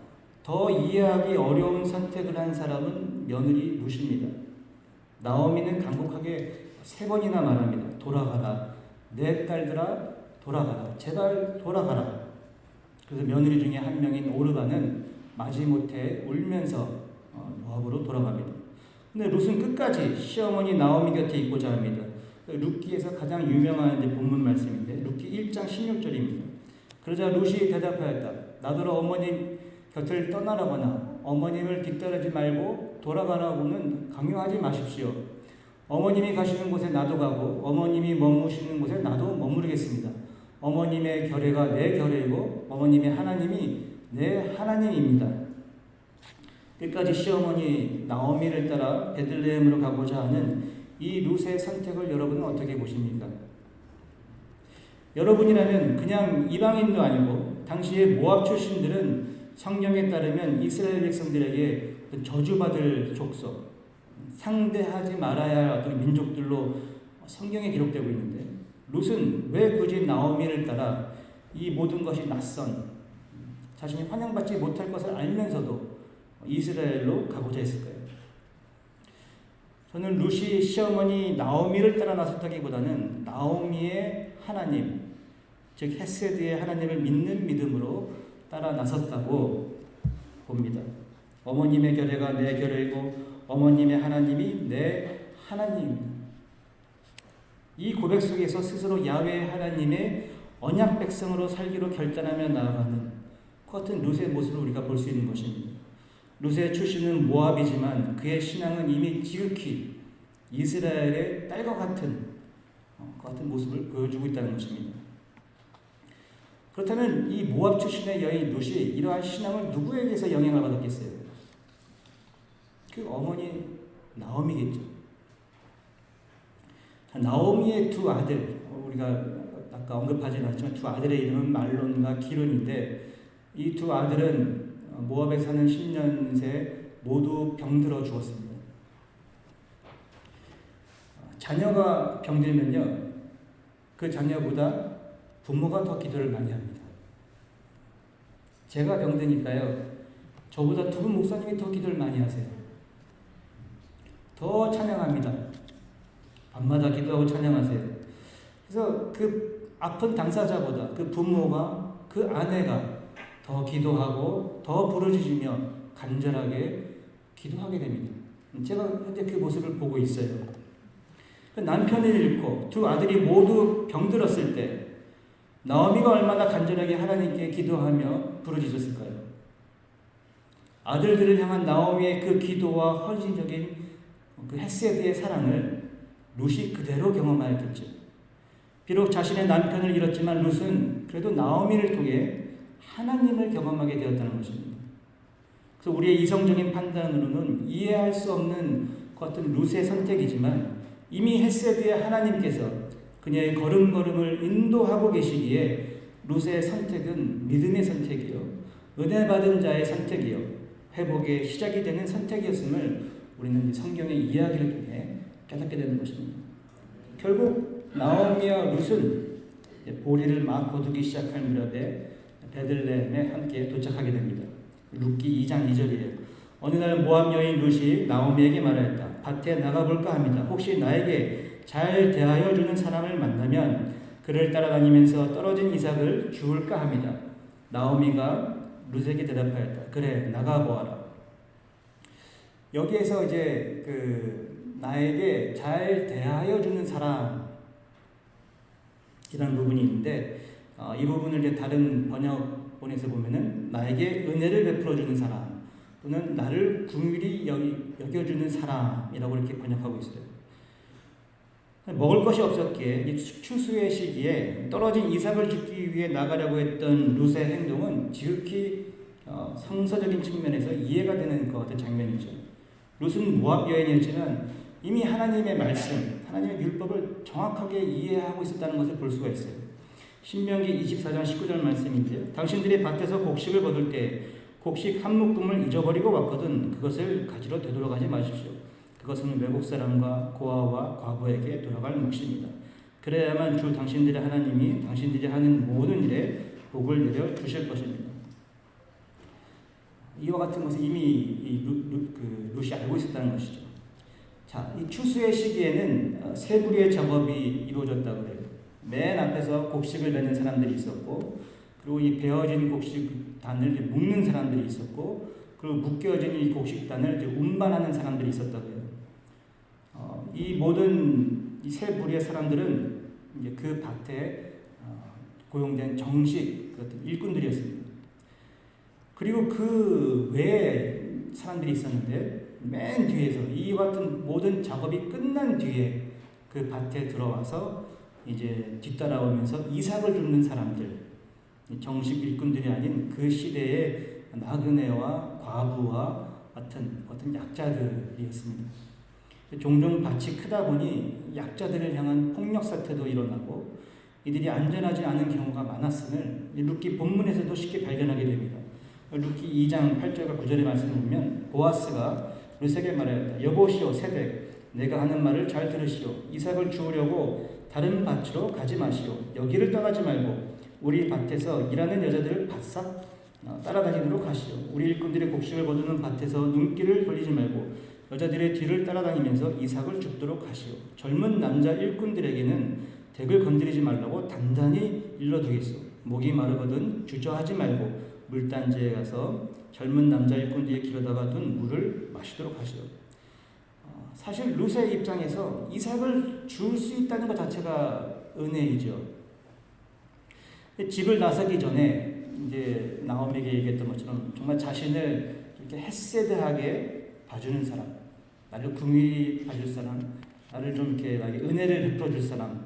더 이해하기 어려운 선택을 한 사람은 며느리 룻입니다. 나오미는 간곡하게 3번이나 말합니다. 돌아가라. 내 딸들아 돌아가라. 제발 돌아가라. 그래서 며느리 중에 한 명인 오르바는 마지못해 울면서 모압으로 돌아갑니다. 근데 룻은 끝까지 시어머니 나오미 곁에 있고자 합니다. 룻기에서 가장 유명한 본문 말씀인데 룻기 1장 16절입니다. 그러자 룻이 대답하였다. 나더러 어머니 곁을 떠나라거나 어머님을 뒤따르지 말고 돌아가라고는 강요하지 마십시오. 어머님이 가시는 곳에 나도 가고 어머님이 머무시는 곳에 나도 머무르겠습니다. 어머님의 결례가 내 결례이고 어머님의 하나님이 내 하나님입니다. 끝까지 시어머니 나오미를 따라 베들레헴으로 가고자 하는 이 룻의 선택을 여러분은 어떻게 보십니까? 여러분이라면 그냥 이방인도 아니고 당시의 모압 출신들은 성경에 따르면 이스라엘 백성들에게 저주받을 족속, 상대하지 말아야 할 어떤 민족들로 성경에 기록되고 있는데 룻은 왜 굳이 나오미를 따라 이 모든 것이 낯선 자신이 환영받지 못할 것을 알면서도 이스라엘로 가고자 했을까요? 저는 룻이 시어머니 나오미를 따라 나섰다기보다는 나오미의 하나님, 즉 헤세드의 하나님을 믿는 믿음으로 따라 나섰다고 봅니다. 어머님의 결례가 내 결례이고 어머님의 하나님이 내 하나님입니다. 이 고백 속에서 스스로 야훼 하나님의 언약 백성으로 살기로 결단하며 나아가는 그 같은 룻의 모습을 우리가 볼 수 있는 것입니다. 룻의 출신은 모압이지만 그의 신앙은 이미 지극히 이스라엘의 딸과 같은 모습을 보여주고 있다는 것입니다. 그렇다면 이 모압 출신의 여인 룻이 이러한 신앙을 누구에게서 영향을 받았겠어요? 그 어머니 나오미겠죠. 나오미의 두 아들, 우리가 아까 언급하지는 않았지만 두 아들의 이름은 말론과 기론인데 이 두 아들은 모압에 사는 10년 새 모두 병들어 죽었습니다. 자녀가 병들면요, 그 자녀보다 부모가 더 기도를 많이 합니다. 제가 병드니까요, 저보다 두 분 목사님이 더 기도를 많이 하세요. 더 찬양합니다. 밤마다 기도하고 찬양하세요. 그래서 그 아픈 당사자보다 그 부모가, 그 아내가 더 기도하고 더 부르짖으며 간절하게 기도하게 됩니다. 제가 현재 그 모습을 보고 있어요. 남편을 잃고 두 아들이 모두 병들었을 때 나오미가 얼마나 간절하게 하나님께 기도하며 부르짖었을까요? 아들들을 향한 나오미의 그 기도와 헌신적인 그 헤세드의 사랑을 룻이 그대로 경험하였겠죠. 비록 자신의 남편을 잃었지만 룻은 그래도 나오미를 통해 하나님을 경험하게 되었다는 것입니다. 그래서 우리의 이성적인 판단으로는 이해할 수 없는 그 같은 룻의 선택이지만 이미 헤세드의 하나님께서 그녀의 걸음걸음을 인도하고 계시기에 룻의 선택은 믿음의 선택이요, 은혜 받은 자의 선택이요, 회복의 시작이 되는 선택이었음을 우리는 성경의 이야기를 통해 깨닫게 되는 것입니다. 결국 나오미와 룻은 보리를 막 거두기 시작할 무렵에 베들레헴에 함께 도착하게 됩니다. 룻기 2장 2절이에요. 어느 날 모압 여인 룻이 나오미에게 말하였다. 밭에 나가볼까 합니다. 혹시 나에게 잘 대하여 주는 사람을 만나면 그를 따라다니면서 떨어진 이삭을 주울까 합니다. 나오미가 룻에게 대답하였다. 그래, 나가보아라. 여기에서 이제 나에게 잘 대하여 주는 사람이라는 부분이 있는데 이 부분을 이제 다른 번역본에서 보면은 나에게 은혜를 베풀어 주는 사람 또는 나를 긍휼히 여겨주는 사람이라고 이렇게 번역하고 있어요. 먹을 것이 없었기에 추수의 시기에 떨어진 이삭을 줍기 위해 나가려고 했던 룻의 행동은 지극히 성서적인 측면에서 이해가 되는 것 같은 장면이죠. 룻은 모압 여인이었지만 이미 하나님의 말씀, 하나님의 율법을 정확하게 이해하고 있었다는 것을 볼 수가 있어요. 신명기 24장 19절 말씀인데요. 당신들이 밭에서 곡식을 거둘 때 곡식 한 묶음을 잊어버리고 왔거든 그것을 가지러 되돌아가지 마십시오. 그것은 외국 사람과 고아와 과부에게 돌아갈 몫입니다. 그래야만 주 당신들의 하나님이 당신들이 하는 모든 일에 복을 내려 주실 것입니다. 이와 같은 것을 이미 룻이 알고 있었다는 것이죠. 자, 이 추수의 시기에는 세 부류의 작업이 이루어졌다고 해요. 맨 앞에서 곡식을 내는 사람들이 있었고, 그리고 이 베어진 곡식단을 묶는 사람들이 있었고, 그리고 묶여진 이 곡식단을 이제 운반하는 사람들이 있었다고 해요. 이 모든 이 세 부류의 사람들은 이제 그 밭에 고용된 정식 같은 일꾼들이었습니다. 그리고 그 외에 사람들이 있었는데 맨 뒤에서 이 같은 모든 작업이 끝난 뒤에 그 밭에 들어와서 이제 뒤따라오면서 이삭을 줍는 사람들, 정식 일꾼들이 아닌 그 시대의 나그네와 과부와 같은 어떤 약자들이었습니다. 종종 밭이 크다 보니 약자들을 향한 폭력 사태도 일어나고 이들이 안전하지 않은 경우가 많았음을 룻기 본문에서도 쉽게 발견하게 됩니다. 룻기 2장 8절과 9절의 말씀을 보면 보아스가 룻에게 말하였다. 여보시오 세대 내가 하는 말을 잘 들으시오. 이삭을 주우려고 다른 밭으로 가지 마시오. 여기를 떠나지 말고 우리 밭에서 일하는 여자들을 바싹 따라다니도록 하시오. 우리 일꾼들의 곡식을 거두는 밭에서 눈길을 돌리지 말고 여자들의 뒤를 따라다니면서 이삭을 줍도록 하시오. 젊은 남자 일꾼들에게는 덱을 건드리지 말라고 단단히 일러두겠소. 목이 마르거든 주저하지 말고 물단지에 가서 젊은 남자 일꾼들이 길어다가 둔 물을 마시도록 하시오. 사실 룻의 입장에서 이삭을 줄 수 있다는 것 자체가 은혜이죠. 집을 나서기 전에 이제 나오미에게 얘기했던 것처럼 정말 자신을 이렇게 헤세드하게 봐주는 사람, 나를 긍휼히 봐줄 사람, 나를 좀 이렇게 나에게 은혜를 베풀어줄 사람,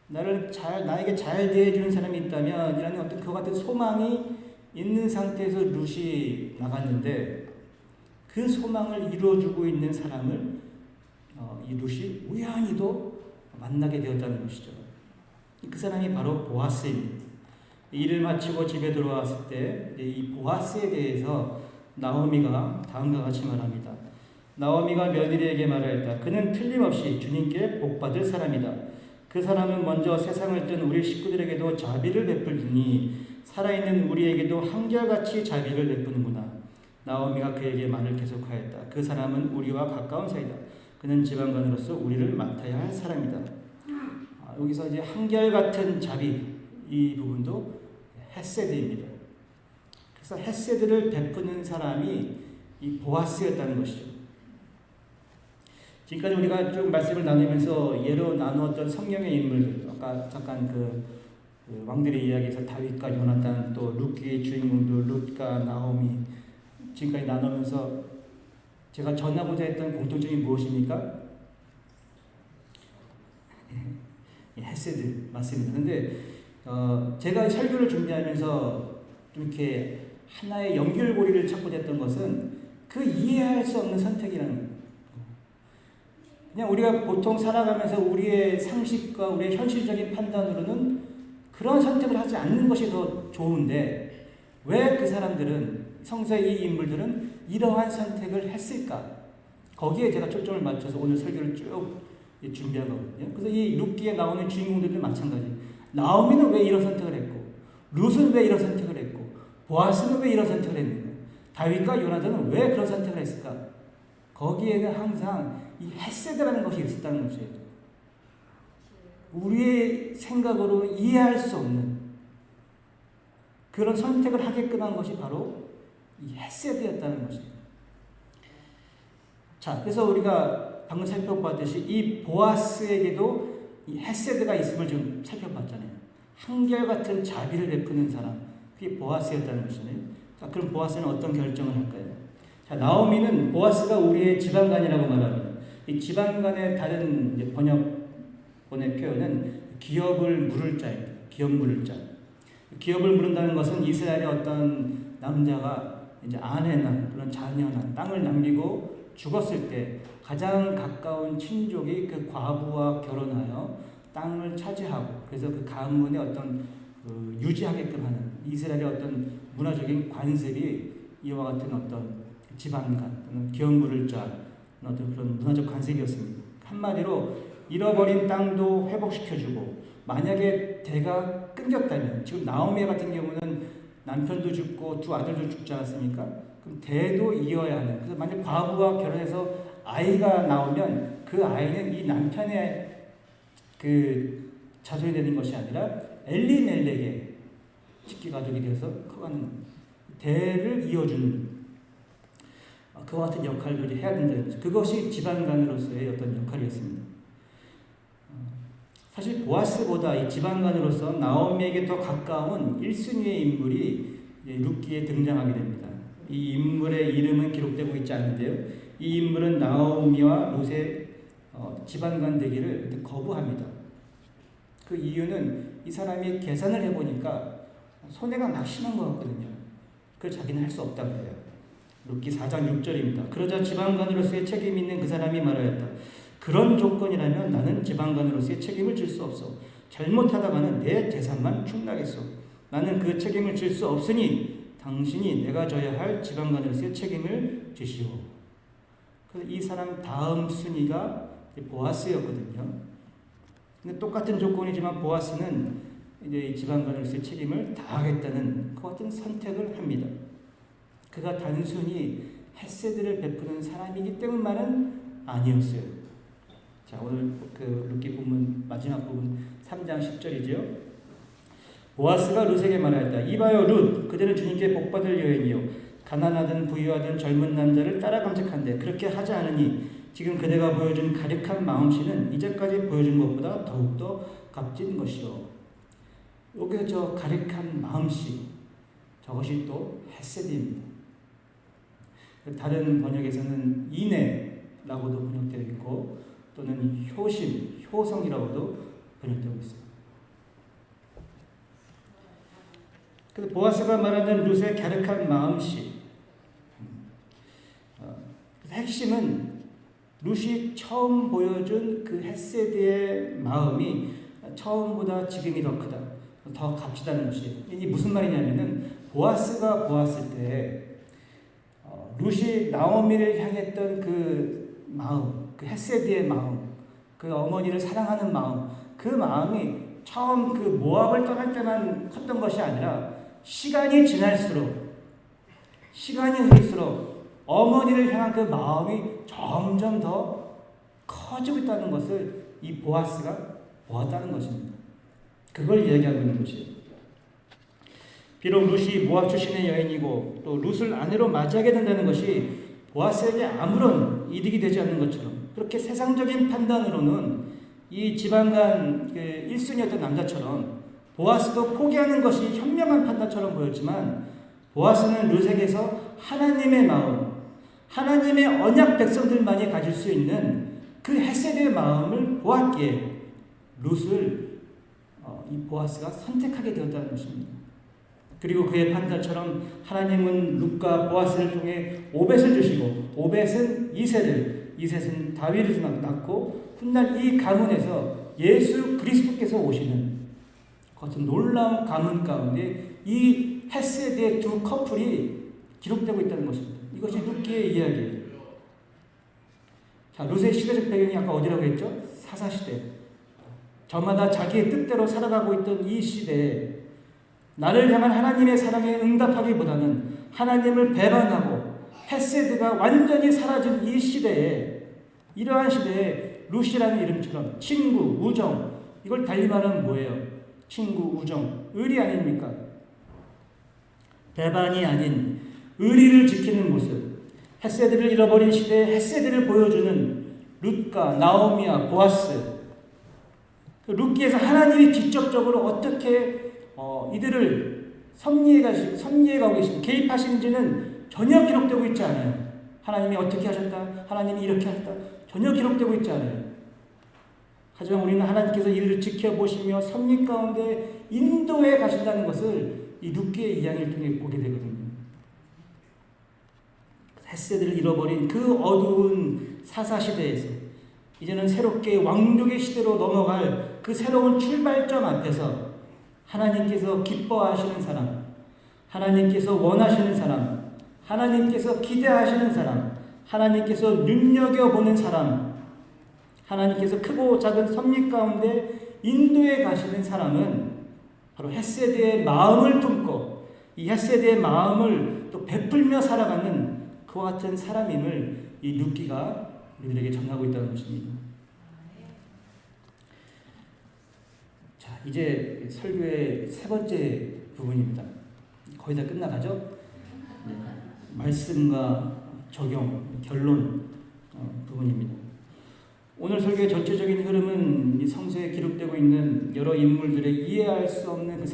나에게 잘 대해주는 사람이 있다면 이라는 어떤 그 같은 소망이 있는 상태에서 룻이 나갔는데 그 소망을 이루어주고 있는 사람을 이 룻이 우연히도 만나게 되었다는 것이죠. 그 사람이 바로 보아스입니다. 일을 마치고 집에 들어왔을 때 이 보아스에 대해서 나오미가 다음과 같이 말합니다. 나오미가 며느리에게 말하였다. 그는 틀림없이 주님께 복받을 사람이다. 그 사람은 먼저 세상을 뜬 우리 식구들에게도 자비를 베풀더니 살아있는 우리에게도 한결같이 자비를 베푸는구나. 나오미가 그에게 말을 계속하였다. 그 사람은 우리와 가까운 사이다. 그는 지방관으로서 우리를 맡아야 할 사람이다. 여기서 이제 한결같은 자비, 이 부분도 헤세드입니다. 그래서 헤세드를 베푸는 사람이 이 보아스였다는 것이죠. 지금까지 우리가 좀 말씀을 나누면서 예로 나누었던 성경의 인물들, 아까 잠깐 그 왕들의 이야기에서 다윗과 요나단, 또 룻기의 주인공들 룻과 나오미, 지금까지 나누면서 제가 전하고자 했던 공통점이 무엇입니까? 헤세드 맞습니다. 근데 제가 설교를 준비하면서 좀 이렇게 하나의 연결고리를 찾고자 했던 것은 그 이해할 수 없는 선택이라는 거예요. 그냥 우리가 보통 살아가면서 우리의 상식과 우리의 현실적인 판단으로는 그런 선택을 하지 않는 것이 더 좋은데 왜 그 사람들은, 성서의 이 인물들은 이러한 선택을 했을까? 거기에 제가 초점을 맞춰서 오늘 설교를 쭉 준비한 거거든요. 그래서 이 룻기에 나오는 주인공들도 마찬가지. 나오미는 왜 이런 선택을 했고, 룻은 왜 이런 선택을 했고, 보아스는 왜 이런 선택을 했는가? 다윗과 요나단은 왜 그런 선택을 했을까? 거기에는 항상 이 헤세드라는 것이 있었다는 것이에요. 우리의 생각으로 이해할 수 없는 그런 선택을 하게끔 한 것이 바로 이 헤세드였다는 것이에요. 자, 그래서 우리가 방금 살펴봤듯이 이 보아스에게도 이 헤세드가 있음을 좀 살펴봤잖아요. 한결같은 자비를 베푸는 사람, 그게 보아스였다는 것이네요. 자, 그럼 보아스는 어떤 결정을 할까요? 자, 나오미는 보아스가 우리의 지방간이라고 말합니다. 이 지방간의 다른 번역본의 표현은 기업을 물을 자입니다. 기업 물을 자. 기업을 물은다는 것은 이스라엘의 어떤 남자가 이제 아내나 그런 자녀나 땅을 남기고 죽었을 때 가장 가까운 친족이 그 과부와 결혼하여 땅을 차지하고 그래서 그 가문의 어떤 유지하게끔 하는 이스라엘의 어떤 문화적인 관습이 이와 같은 어떤 지방간 또는 기업 물을 자 어떤 그런 문화적 관습이었습니다. 한마디로 잃어버린 땅도 회복시켜주고 만약에 대가 끊겼다면 지금 나오미 같은 경우는 남편도 죽고 두 아들도 죽지 않았습니까? 그럼 대도 이어야 하는. 그래서 만약 과부와 결혼해서 아이가 나오면 그 아이는 이 남편의 그 자손이 되는 것이 아니라 엘리멜렉의 직계 가족이 되어서 커가는 대를 이어주는 그와 같은 역할들을 해야 된다는 거죠. 그것이 지방간으로서의 어떤 역할이었습니다. 사실 보아스보다 이 지방간으로서 나오미에게 더 가까운 1순위의 인물이 룻기에 등장하게 됩니다. 이 인물의 이름은 기록되고 있지 않은데요. 이 인물은 나오미와 롯의 지방간 되기를 거부합니다. 그 이유는 이 사람이 계산을 해보니까 손해가 막심한 것 같거든요. 그걸 자기는 할 수 없다고 해요. 룻기 4장 6절입니다. 그러자 지방간으로서의 책임이 있는 그 사람이 말하였다. 그런 조건이라면 나는 지방간으로서의 책임을 질 수 없어. 잘못하다가는 내 재산만 축나겠소. 나는 그 책임을 질 수 없으니 당신이 내가 져야 할 지방간으로서의 책임을 지시오. 이 사람 다음 순위가 보아스였거든요. 근데 똑같은 조건이지만 보아스는 이제 이 지방간으로서의 책임을 다하겠다는 그 같은 선택을 합니다. 그가 단순히 헤세드를 베푸는 사람이기 때문만은 아니었어요. 자, 오늘 그 룻기 본문 마지막 부분 3장 10절이죠. 보아스가 룻에게 말하였다. 이봐요 룻, 그대는 주님께 복받을 여인이요 가난하든 부유하든 젊은 남자를 따라 감색한데 그렇게 하지 않으니 지금 그대가 보여준 가득한 마음씨는 이제까지 보여준 것보다 더욱더 값진 것이요. 여기서 저 가득한 마음씨, 저것이 또 헤세드입니다. 다른 번역에서는 인애라고도 번역되어 있고 또는 효심, 효성이라고도 번역되고 있어요. 그래서 보아스가 말하는 룻의 갸륵한 마음씨, 핵심은 룻이 처음 보여준 그 헤세드의 마음이 처음보다 지금이 더 크다, 더 값지다는 것이에요. 이게 무슨 말이냐면은 보아스가 보았을 때 룻이 나오미를 향했던 그 마음, 그 헤세드의 마음, 그 어머니를 사랑하는 마음, 그 마음이 처음 그 모압을 떠날 때만 컸던 것이 아니라 시간이 지날수록, 시간이 흐를수록 어머니를 향한 그 마음이 점점 더 커지고 있다는 것을 이 보아스가 보았다는 것입니다. 그걸 이야기하고 있는 것이에요. 비록 룻이 모압 출신의 여인이고 또 룻을 아내로 맞이하게 된다는 것이 보아스에게 아무런 이득이 되지 않는 것처럼, 그렇게 세상적인 판단으로는 이 지방간 그 1순위였던 남자처럼 보아스도 포기하는 것이 현명한 판단처럼 보였지만, 보아스는 룻에게서 하나님의 마음, 하나님의 언약 백성들만이 가질 수 있는 그 헤세드의 마음을 보았기에 룻을 이 보아스가 선택하게 되었다는 것입니다. 그리고 그의 판단처럼 하나님은 룻과 보아스를 통해 오벳을 주시고, 오벳은 이셋을, 이셋은 다윗을 낳고 훗날 이 가문에서 예수 그리스도께서 오시는 같은 놀라운 가문 가운데 이 헤세드의 두 커플이 기록되고 있다는 것입니다. 이것이 룻기의 이야기예요. 자, 룻의 시대적 배경이 아까 어디라고 했죠? 사사시대. 저마다 자기의 뜻대로 살아가고 있던 이 시대에 나를 향한 하나님의 사랑에 응답하기보다는 하나님을 배반하고 헤세드가 완전히 사라진 이 시대에, 이러한 시대에 룻이라는 이름처럼 친구, 우정, 이걸 달리 말하면 뭐예요? 친구, 우정, 의리 아닙니까? 배반이 아닌 의리를 지키는 모습, 헤세드를 잃어버린 시대에 헤세드를 보여주는 룻과 나오미와 보아스, 룻기에서 하나님이 직접적으로 어떻게 이들을 섭리해 가고 계신, 개입하시는지는 전혀 기록되고 있지 않아요. 하나님이 어떻게 하셨다, 하나님이 이렇게 하셨다, 전혀 기록되고 있지 않아요. 하지만 우리는 하나님께서 이들을 지켜보시며 섭리 가운데 인도해 가신다는 것을 이 룻기의 이야기를 통해 보게 되거든요. 헤세드를 잃어버린 그 어두운 사사시대에서 이제는 새롭게 왕족의 시대로 넘어갈 그 새로운 출발점 앞에서 하나님께서 기뻐하시는 사람, 하나님께서 원하시는 사람, 하나님께서 기대하시는 사람, 하나님께서 눈여겨보는 사람, 하나님께서 크고 작은 섭리 가운데 인도해 가시는 사람은 바로 헤세드의 마음을 품고 이 헤세드의 마음을 또 베풀며 살아가는 그와 같은 사람임을 이 룻기가 우리들에게 전하고 있다는 것입니다. 자, 이제 설교의 세 번째 부분입니다. 거의 다 끝나가죠? 말씀과 적용, 결론 부분입니다. 오늘 설교의 전체적인 흐름은 이 성서에 기록되고 있는 여러 인물들의 이해할 수 없는 그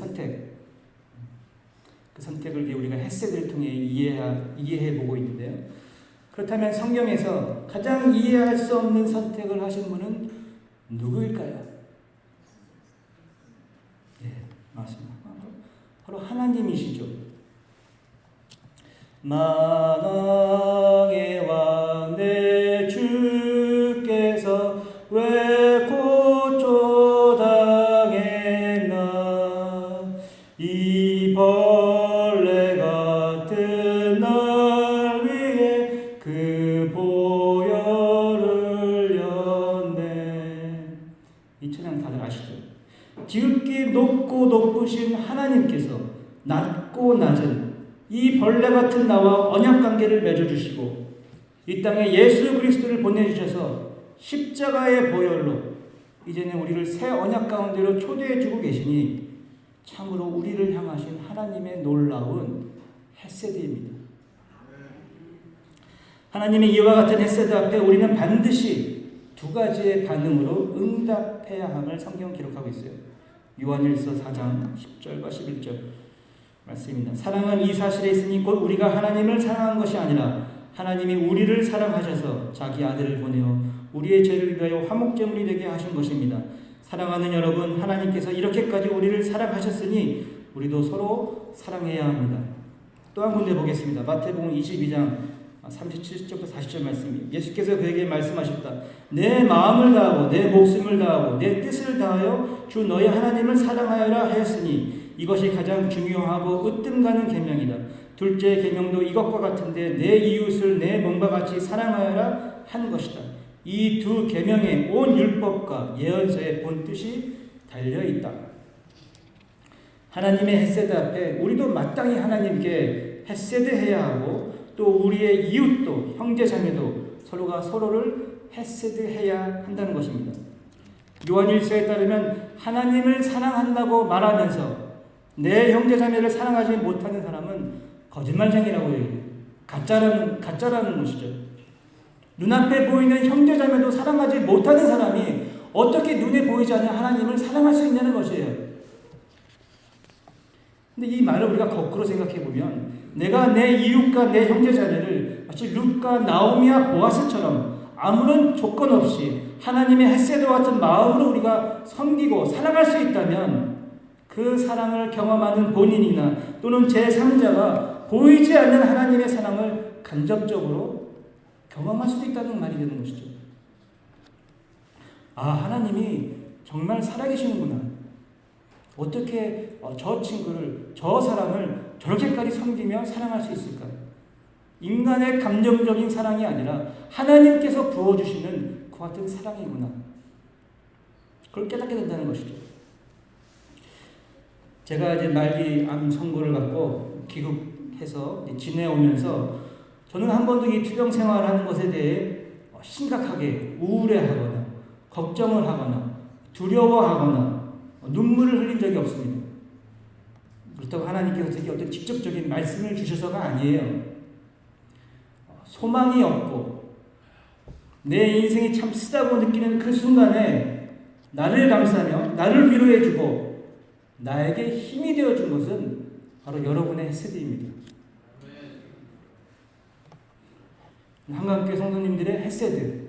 선택을 우리가 헤세드를 통해 이해해 보고 있는데요. 그렇다면 성경에서 가장 이해할 수 없는 선택을 하신 분은 누구일까요? 네, 맞습니다. 바로 하나님이시죠. 만왕의 왕 내 주께서 왜 고초당했나 이 벌레 같은 날 위해 그 보혈을 였네. 이 찬양 다들 아시죠? 지극히 높고 높으신 하나님께서 낮고 낮은 이 벌레 같은 나와 언약 관계를 맺어주시고 이 땅에 예수 그리스도를 보내주셔서 십자가의 보혈로 이제는 우리를 새 언약 가운데로 초대해주고 계시니 참으로 우리를 향하신 하나님의 놀라운 헤세드입니다. 하나님의 이와 같은 헤세드 앞에 우리는 반드시 두 가지의 반응으로 응답해야 함을 성경 기록하고 있어요. 요한일서 4장 10절과 11절 말씀입니다. 사랑은 이 사실에 있으니 곧 우리가 하나님을 사랑한 것이 아니라 하나님이 우리를 사랑하셔서 자기 아들을 보내어 우리의 죄를 위하여 화목제물이 되게 하신 것입니다. 사랑하는 여러분, 하나님께서 이렇게까지 우리를 사랑하셨으니 우리도 서로 사랑해야 합니다. 또 한 군데 보겠습니다. 마태복음 22장 37절부터 40절 말씀입니다. 예수께서 그에게 말씀하셨다. 내 마음을 다하고 내 목숨을 다하고 내 뜻을 다하여 주 너희 하나님을 사랑하여라 하였으니 이것이 가장 중요하고 으뜸 가는 계명이다. 둘째 계명도 이것과 같은데 내 이웃을 내 몸과 같이 사랑하여라 한 것이다. 이 두 계명에 온 율법과 예언서의 본 뜻이 달려 있다. 하나님의 헤세드 앞에 우리도 마땅히 하나님께 헤세드해야 하고 또 우리의 이웃도 형제자매도 서로가 서로를 헤세드해야 한다는 것입니다. 요한일서에 따르면 하나님을 사랑한다고 말하면서 내 형제자매를 사랑하지 못하는 사람은 거짓말쟁이라고 얘기해요. 가짜라는 것이죠. 눈앞에 보이는 형제자매도 사랑하지 못하는 사람이 어떻게 눈에 보이지 않는 하나님을 사랑할 수 있냐는 것이에요. 근데 이 말을 우리가 거꾸로 생각해 보면 내가 내 이웃과 내 형제자매를 마치 룻과 나오미와 보아스처럼 아무런 조건 없이 하나님의 헤세드와 같은 마음으로 우리가 섬기고 사랑할 수 있다면 그 사랑을 경험하는 본인이나 또는 제3자가 보이지 않는 하나님의 사랑을 간접적으로 경험할 수도 있다는 말이 되는 것이죠. 아, 하나님이 정말 살아계시는구나. 어떻게 저 친구를, 저 사람을 저렇게까지 섬기며 사랑할 수 있을까? 인간의 감정적인 사랑이 아니라 하나님께서 부어주시는 그 같은 사랑이구나. 그걸 깨닫게 된다는 것이죠. 제가 이제 말기 암 선고를 받고 귀국해서 지내오면서 저는 한 번도 이 투병 생활을 하는 것에 대해 심각하게 우울해하거나 걱정을 하거나 두려워하거나 눈물을 흘린 적이 없습니다. 그렇다고 하나님께서 제게 어떤 직접적인 말씀을 주셔서가 아니에요. 소망이 없고 내 인생이 참 쓰다고 느끼는 그 순간에 나를 감싸며 나를 위로해주고 나에게 힘이 되어준 것은 바로 여러분의 헤세드입니다. 한강교회 성도님들의 헤세드,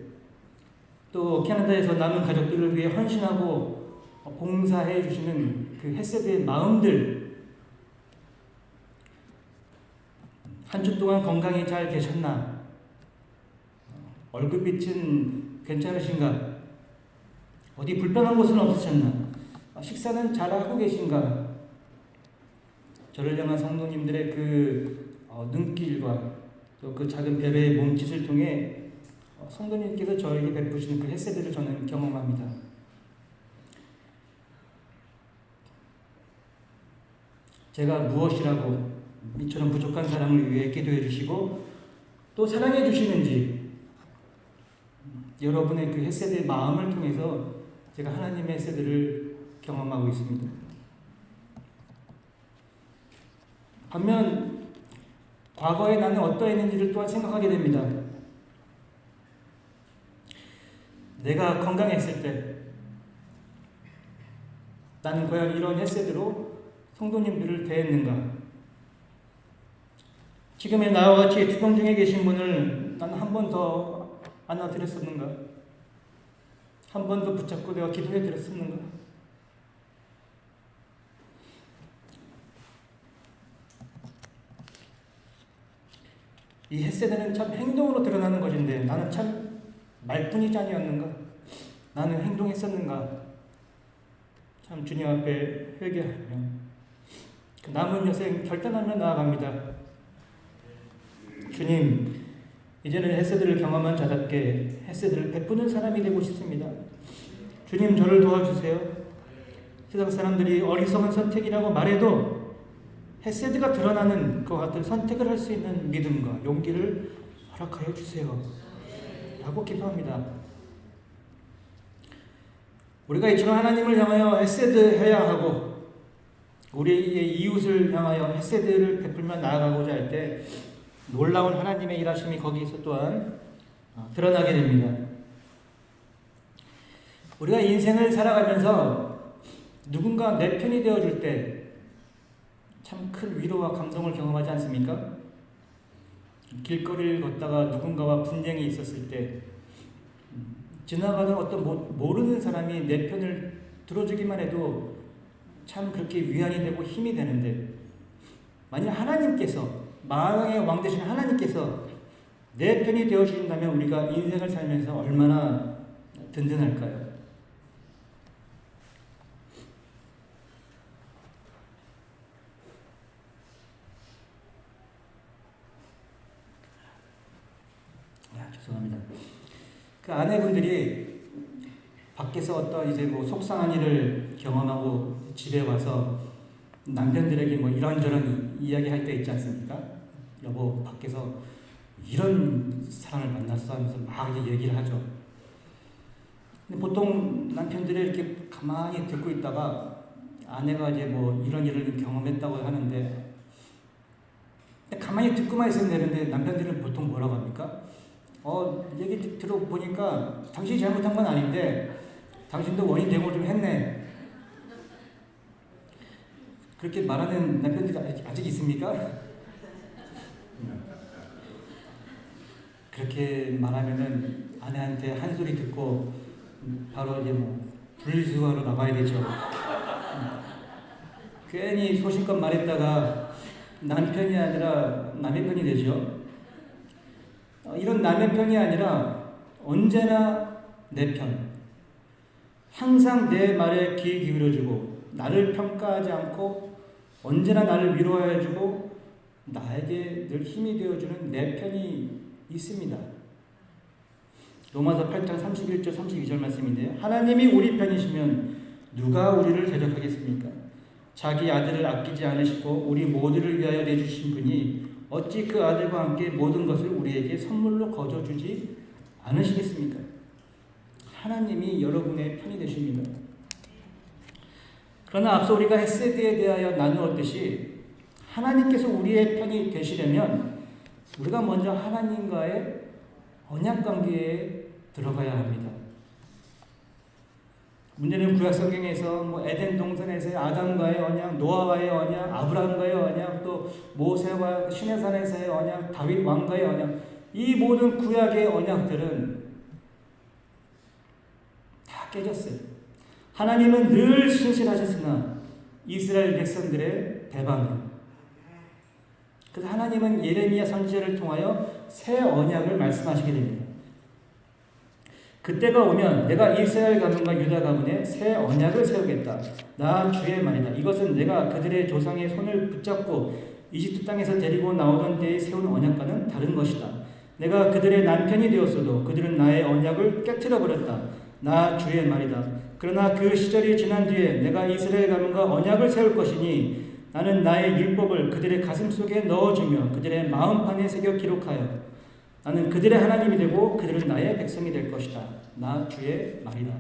또 캐나다에서 남은 가족들을 위해 헌신하고 봉사해 주시는 그 헤세드의 마음들, 한 주 동안 건강히 잘 계셨나? 얼굴빛은 괜찮으신가? 어디 불편한 곳은 없으셨나? 식사는 잘 하고 계신가? 저를 향한 성도님들의 그 눈길과 또 그 작은 배려의 몸짓을 통해 성도님께서 저에게 베푸시는 그 헤세드를 저는 경험합니다. 제가 무엇이라고 이처럼 부족한 사람을 위해 기도해 주시고 또 사랑해 주시는지 여러분의 그 헤세드의 마음을 통해서 제가 하나님의 헤세드를 경험하고 있습니다. 반면 과거에 나는 어떠했는지를 또한 생각하게 됩니다. 내가 건강했을 때 나는 과연 이런 헤세드로 성도님들을 대했는가? 지금의 나와 같이 투병 중에 계신 분을 나는 한 번 더 안아드렸었는가? 한 번 더 붙잡고 내가 기도해 드렸었는가? 이 헷세대는 참 행동으로 드러나는 것인데 나는 참 말뿐이지 아니었는가? 나는 행동했었는가? 참 주님 앞에 회개하며 그 남은 여생 결단하며 나아갑니다. 주님, 이제는 헷세대를 경험한 자답게 헷세대를 베푸는 사람이 되고 싶습니다. 주님, 저를 도와주세요. 세상 사람들이 어리석은 선택이라고 말해도 헷세드가 드러나는 그와 같은 선택을 할 수 있는 믿음과 용기를 허락하여 주세요. 라고 기도합니다. 우리가 이처럼 하나님을 향하여 헷세드 해야 하고 우리의 이웃을 향하여 헷세드를 베풀며 나아가고자 할 때 놀라운 하나님의 일하심이 거기서 또한 드러나게 됩니다. 우리가 인생을 살아가면서 누군가 내 편이 되어줄 때 참 큰 위로와 감동을 경험하지 않습니까? 길거리를 걷다가 누군가와 분쟁이 있었을 때 지나가는 어떤 모르는 사람이 내 편을 들어주기만 해도 참 그렇게 위안이 되고 힘이 되는데 만약 하나님께서 만왕의 왕 되신 하나님께서 내 편이 되어주신다면 우리가 인생을 살면서 얼마나 든든할까요? 죄송합니다. 그 아내분들이 밖에서 어떤 이제 뭐 속상한 일을 경험하고 집에 와서 남편들에게 뭐 이런저런 이야기할 때 있지 않습니까? 여보, 밖에서 이런 사람을 만났어 하면서 막 얘기를 하죠. 근데 보통 남편들이 이렇게 가만히 듣고 있다가 아내가 이제 뭐 이런 일을 경험했다고 하는데 가만히 듣고만 있으면 되는데 남편들은 보통 뭐라고 합니까? 얘기 들어보니까 당신이 잘못한 건 아닌데 당신도 원인 제공을 좀 했네. 그렇게 말하는 남편들이 아직 있습니까? 그렇게 말하면은 아내한테 한 소리 듣고 바로 이제 뭐 분리수거하러 나가야 되죠. 괜히 소신껏 말했다가 남편이 아니라 남의 편이 되죠. 이런 남의 편이 아니라 언제나 내 편, 항상 내 말에 귀 기울여주고 나를 평가하지 않고 언제나 나를 위로해주고 나에게 늘 힘이 되어주는 내 편이 있습니다. 로마서 8장 31절 32절 말씀인데요. 하나님이 우리 편이시면 누가 우리를 대적하겠습니까? 자기 아들을 아끼지 않으시고 우리 모두를 위하여 내주신 분이 어찌 그 아들과 함께 모든 것을 우리에게 선물로 거저주지 않으시겠습니까? 하나님이 여러분의 편이 되십니다. 그러나 앞서 우리가 헷세드에 대하여 나누었듯이 하나님께서 우리의 편이 되시려면 우리가 먼저 하나님과의 언약관계에 들어가야 합니다. 문제는 구약성경에서 뭐 에덴 동산에서의 아담과의 언약, 노아와의 언약, 아브라함과의 언약, 또 모세와 시내산에서의 언약, 다윗 왕과의 언약, 이 모든 구약의 언약들은 다 깨졌어요. 하나님은 늘 신실하셨으나 이스라엘 백성들의 배반으로. 그래서 하나님은 예레미야 선지자를 통하여 새 언약을 말씀하시게 됩니다. 그때가 오면 내가 이스라엘 가문과 유다 가문에 새 언약을 세우겠다. 나 주의 말이다. 이것은 내가 그들의 조상의 손을 붙잡고 이집트 땅에서 데리고 나오던 때에 세운 언약과는 다른 것이다. 내가 그들의 남편이 되었어도 그들은 나의 언약을 깨트려 버렸다. 나 주의 말이다. 그러나 그 시절이 지난 뒤에 내가 이스라엘 가문과 언약을 세울 것이니 나는 나의 율법을 그들의 가슴 속에 넣어주며 그들의 마음판에 새겨 기록하여 나는 그들의 하나님이 되고 그들은 나의 백성이 될 것이다. 나 주의 말이다.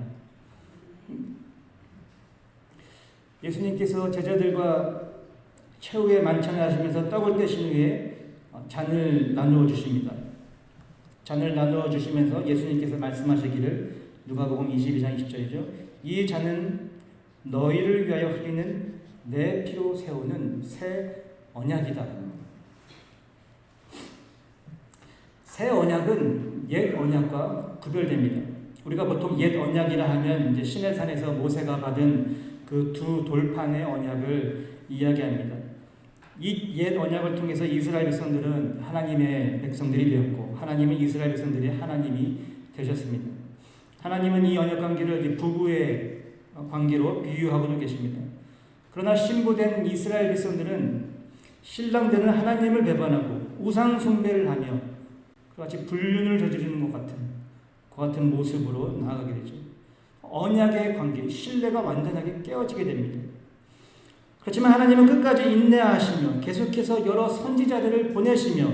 예수님께서 제자들과 최후의 만찬을 하시면서 떡을 떼신 후에 잔을 나누어 주십니다. 잔을 나누어 주시면서 예수님께서 말씀하시기를 누가복음 22장 20절이죠. 이 잔은 너희를 위하여 흘리는 내 피로 세우는 새 언약이다. 새 언약은 옛 언약과 구별됩니다. 우리가 보통 옛 언약이라 하면 이제 시내산에서 모세가 받은 그 두 돌판의 언약을 이야기합니다. 이 옛 언약을 통해서 이스라엘 백성들은 하나님의 백성들이 되었고 하나님은 이스라엘 백성들의 하나님이 되셨습니다. 하나님은 이 언약 관계를 부부의 관계로 비유하고도 계십니다. 그러나 신부된 이스라엘 백성들은 신랑되는 하나님을 배반하고 우상 숭배를 하며 그같이 불륜을 저지르는 것 같은 모습으로 나아가게 되죠. 언약의 관계, 신뢰가 완전하게 깨어지게 됩니다. 그렇지만 하나님은 끝까지 인내하시며 계속해서 여러 선지자들을 보내시며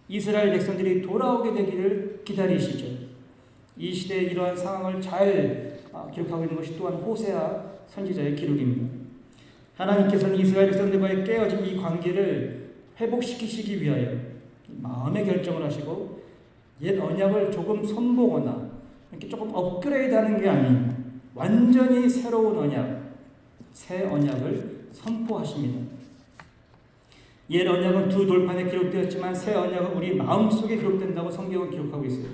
이스라엘 백성들이 돌아오게 되기를 기다리시죠. 이 시대에 이러한 상황을 잘 기록하고 있는 것이 또한 호세아 선지자의 기록입니다. 하나님께서는 이스라엘 백성들과의 깨어진 이 관계를 회복시키시기 위하여 마음의 결정을 하시고 옛 언약을 조금 손보거나 이렇게 조금 업그레이드하는 게 아닌 완전히 새로운 언약, 새 언약을 선포하십니다. 옛 언약은 두 돌판에 기록되었지만 새 언약은 우리 마음속에 기록된다고 성경은 기록하고 있어요.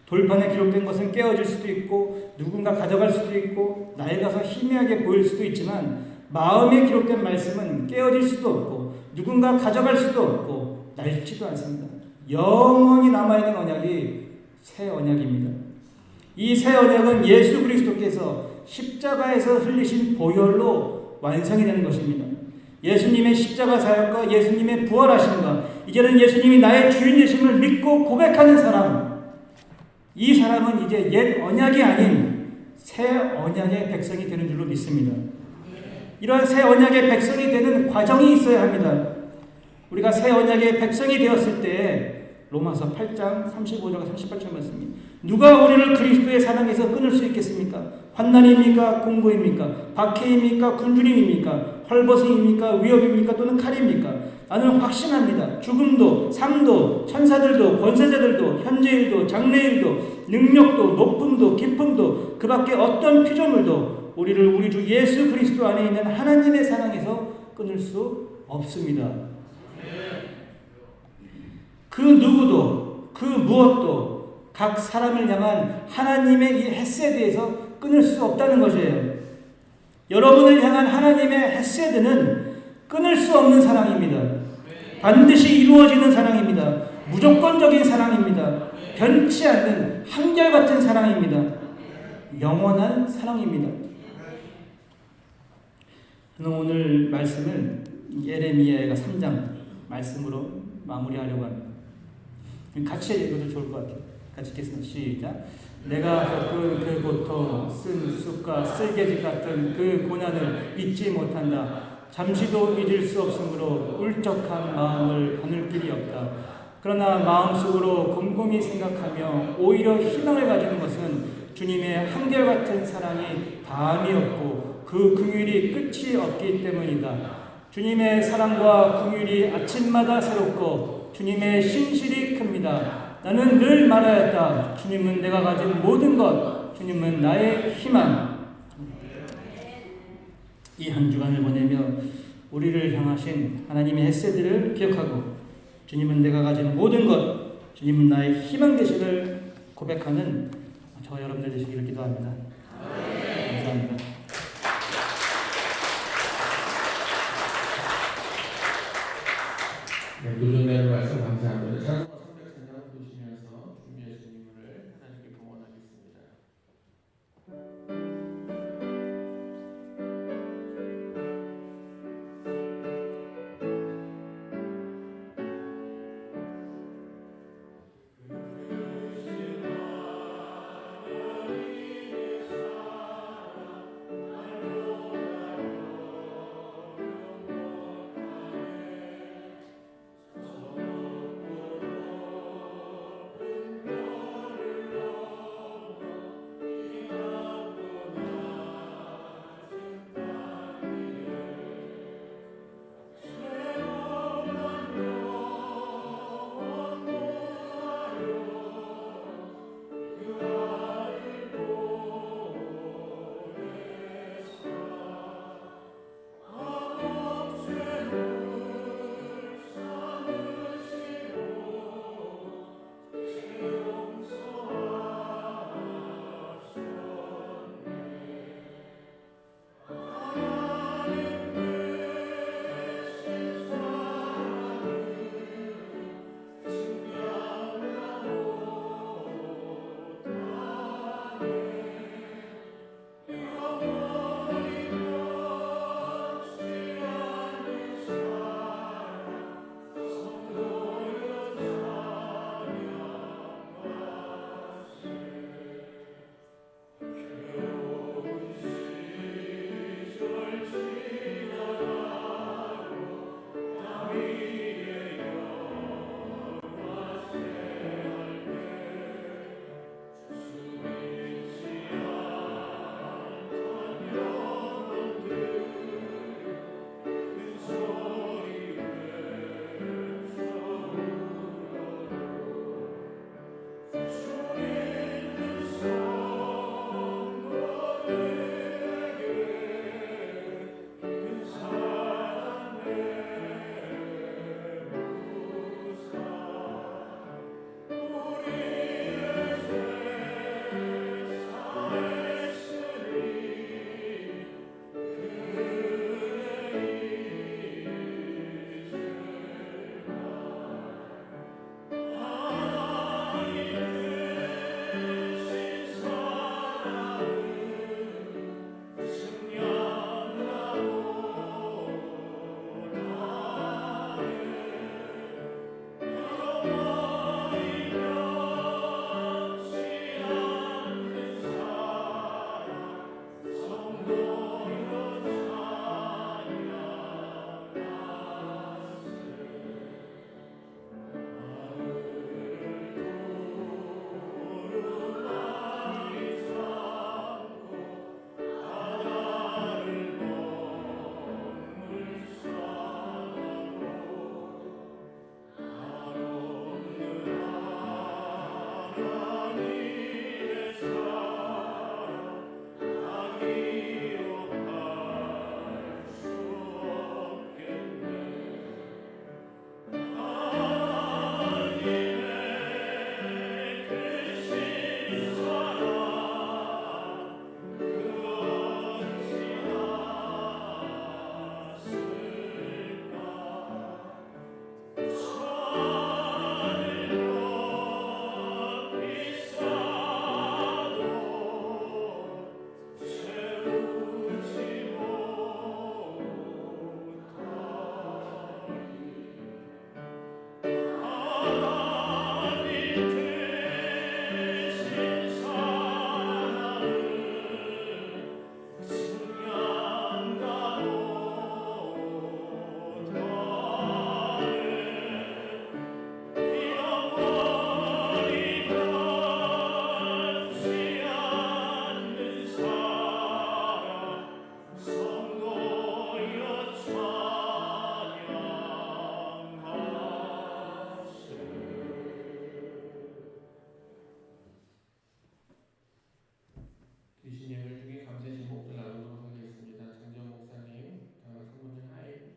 돌판에 기록된 것은 깨어질 수도 있고 누군가 가져갈 수도 있고 낡아서 희미하게 보일 수도 있지만 마음에 기록된 말씀은 깨어질 수도 없고 누군가 가져갈 수도 없고 낡지도 않습니다. 영원히 남아있는 언약이 새 언약입니다. 이 새 언약은 예수 그리스도께서 십자가에서 흘리신 보혈로 완성이 되는 것입니다. 예수님의 십자가 사역과 예수님의 부활하심과 이제는 예수님이 나의 주인 되심을 믿고 고백하는 사람, 이 사람은 이제 옛 언약이 아닌 새 언약의 백성이 되는 줄로 믿습니다. 이러한 새 언약의 백성이 되는 과정이 있어야 합니다. 우리가 새 언약의 백성이 되었을 때 로마서 8장 35절과 38절 말씀입니다. 누가 우리를 그리스도의 사랑에서 끊을 수 있겠습니까? 환난입니까? 공고입니까? 박해입니까? 굶주림입니까? 헐벗음입니까? 위협입니까? 또는 칼입니까? 나는 확신합니다. 죽음도 삶도 천사들도 권세자들도 현재일도 장래일도 능력도 높음도 깊음도 그 밖에 어떤 피조물도 우리를 우리 주 예수 그리스도 안에 있는 하나님의 사랑에서 끊을 수 없습니다. 그 누구도 그 무엇도 각 사람을 향한 하나님의 이 헤세드에서 끊을 수 없다는 것이에요. 여러분을 향한 하나님의 헤세드는 끊을 수 없는 사랑입니다. 반드시 이루어지는 사랑입니다. 무조건적인 사랑입니다. 변치 않는 한결같은 사랑입니다. 영원한 사랑입니다. 저는 오늘 말씀을 예레미야가 3장 말씀으로 마무리하려고 합니다. 같이 읽어도 좋을 것 같아요. 같이 읽겠습니다. 시작. 내가 겪은 그 고통, 쓴 쑥과 쓸개짓 같은 그 고난을 잊지 못한다. 잠시도 잊을 수 없으므로 울적한 마음을 거눌 길이 없다. 그러나 마음속으로 곰곰이 생각하며 오히려 희망을 가지는 것은 주님의 한결같은 사랑이 다함이 없고 그 긍휼이 끝이 없기 때문이다. 주님의 사랑과 긍휼이 아침마다 새롭고 주님의 신실이 큽니다. 나는 늘 말하였다. 주님은 내가 가진 모든 것, 주님은 나의 희망. 이 한 주간을 보내며 우리를 향하신 하나님의 헤세드를 기억하고 주님은 내가 가진 모든 것, 주님은 나의 희망 되시를 고백하는 저 여러분들 되시기를 기도합니다. 감사합니다. 네, 누르는 말씀 감사합니다. 찬송가 300찬양 보시면서 준비하신 인물을 하나님께 봉헌하겠습니다. 드신 예물 중에 감사 제목들 나누도록 하겠습니다. 장정 목사님, 사모님 하임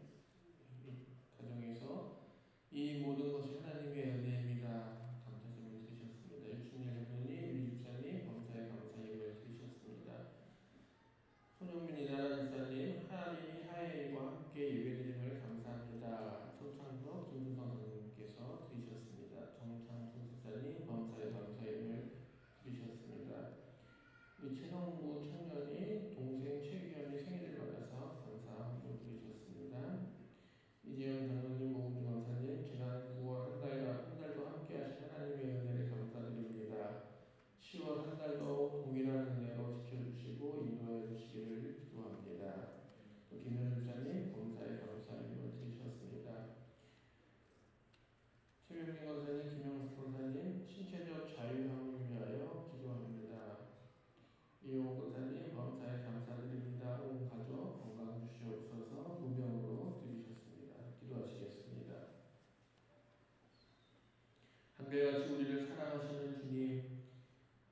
가정에서 이 모든 것이 하나님의 은혜입니다. 감사 제목을 드리셨습니다. 일순위 할머니, 유집사님, 범사에 감사 예물을 드리셨습니다. 손영민 이나라 집사님, 하나님이 하임과 함께 예배드림을 감사합니다. 소창석 김준성 선생님께서 드리셨습니다. 정창순 집사님, 범사에 감사 예물을 드리셨습니다. 우리 최성구 청년이 동생 최규현이 생일을 맞아서 감사 헌금 드리셨습니다. 이재영 장로님, 모금주 강사님, 지난 9월 한 달도 함께 하신 하나님의 은혜를 감사드립니다. 10월 한 달도 동일한 은혜로 지켜주시고 인도해 주시기를 기도합니다. 또 김현 집사님, 범사에 감사함을 드리셨습니다. 최명민 강사님, 김영수 강사님, 신체적 자유함을 위하여 기도합니다. 이용호 권사님, 범사에 감사드립니다. 온 가족 건강 주시옵소서. 무병으로 드리셨습니다. 기도하시겠습니다. 한결같이 우리를 사랑하시는 주님,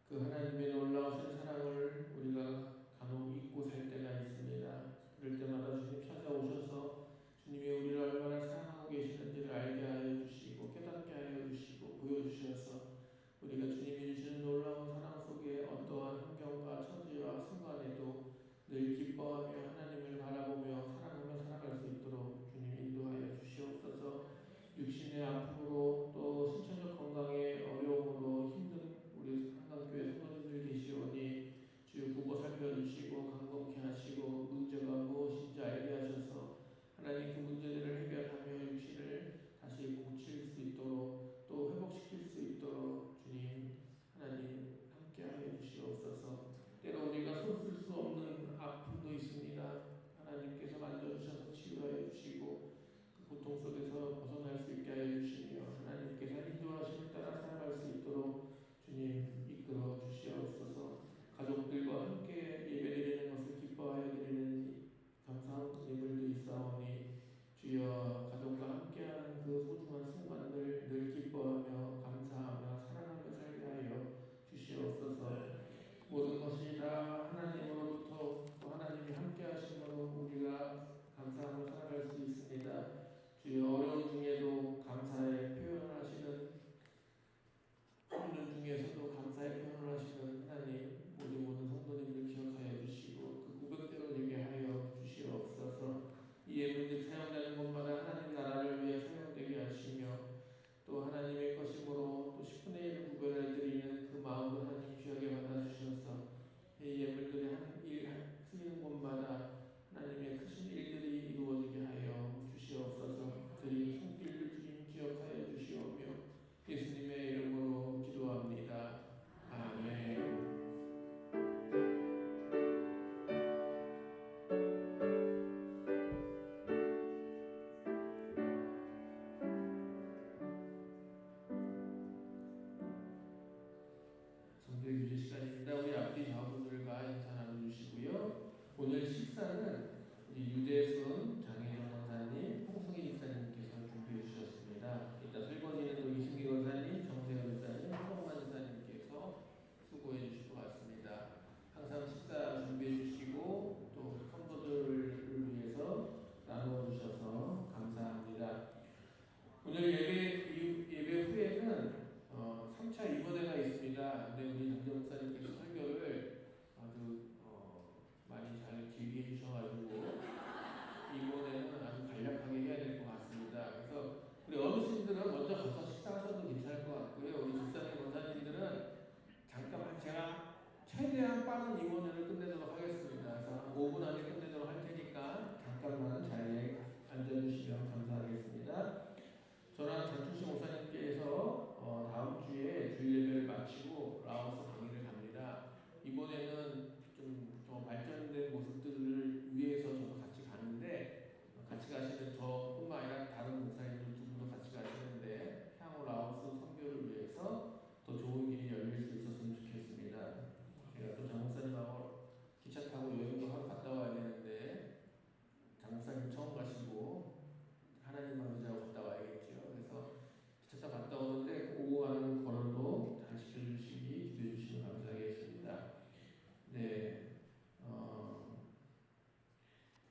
그 하나님의 놀라우신 사랑을 우리가 간혹 잊고 살 때가 있습니다. 그럴 때마다 주님 찾아오셔서 주님이 우리를 얼마나 사랑하고 계시는지를 알게 하여 주시고 깨닫게 하여 주시고 보여주셔서 우리가 주님이 주시는 놀라운 사랑 속에 어떠한 환경과 처지와 순간에도 늘 기뻐하며 하나님을 바라보며 사랑하며 살아갈 수 있도록 주님 인도하여 주시옵소서. 육신의 아픔으로 또 신체적 건강의 어려움으로 힘든 우리 한강교회 성도님들 계시오니 주여 그곳 있습니다. 근데 우리 장정 목사님께서 설교를 아주 많이 잘 길게 해주셔가지고 이번에는 아주 간략하게 해야 될 것 같습니다. 그래서 우리 어르신들은 먼저 가서 식사하셔도 괜찮을 것 같고요. 우리 집사님 원사님들은 잠깐만 제가 최대한 빠른 임원회를 끝내도록 하겠습니다. 그래서 한 5분 안에 끝내도록 할 테니까 잠깐만 자리에 앉아주시면 감사하겠습니다. 저랑 장춘식 목사님께서 다음 주에 주일 예배를 마치고 라오스 강의를 갑니다. 이번에는 좀 더 발전된 모습들을 위해서 저도 같이 가는데 같이 가시는 저뿐만 아니라 다른 목사님들 두 분도 같이 가시는데 향후 라오스 선교를 위해서 더 좋은 길이 열릴 수 있었으면 좋겠습니다. 제가 또 장 목사님하고 기차 타고 여행도 하러 갔다 와야 되는데 장 목사님 처음 가시고 하나님만 의지하고 갔다 와야겠죠. 그래서 기차 타고 갔다 오는데 오고 가는 걸음도 잘 지켜주시기 기도해 주시면 감사하겠습니다. 네,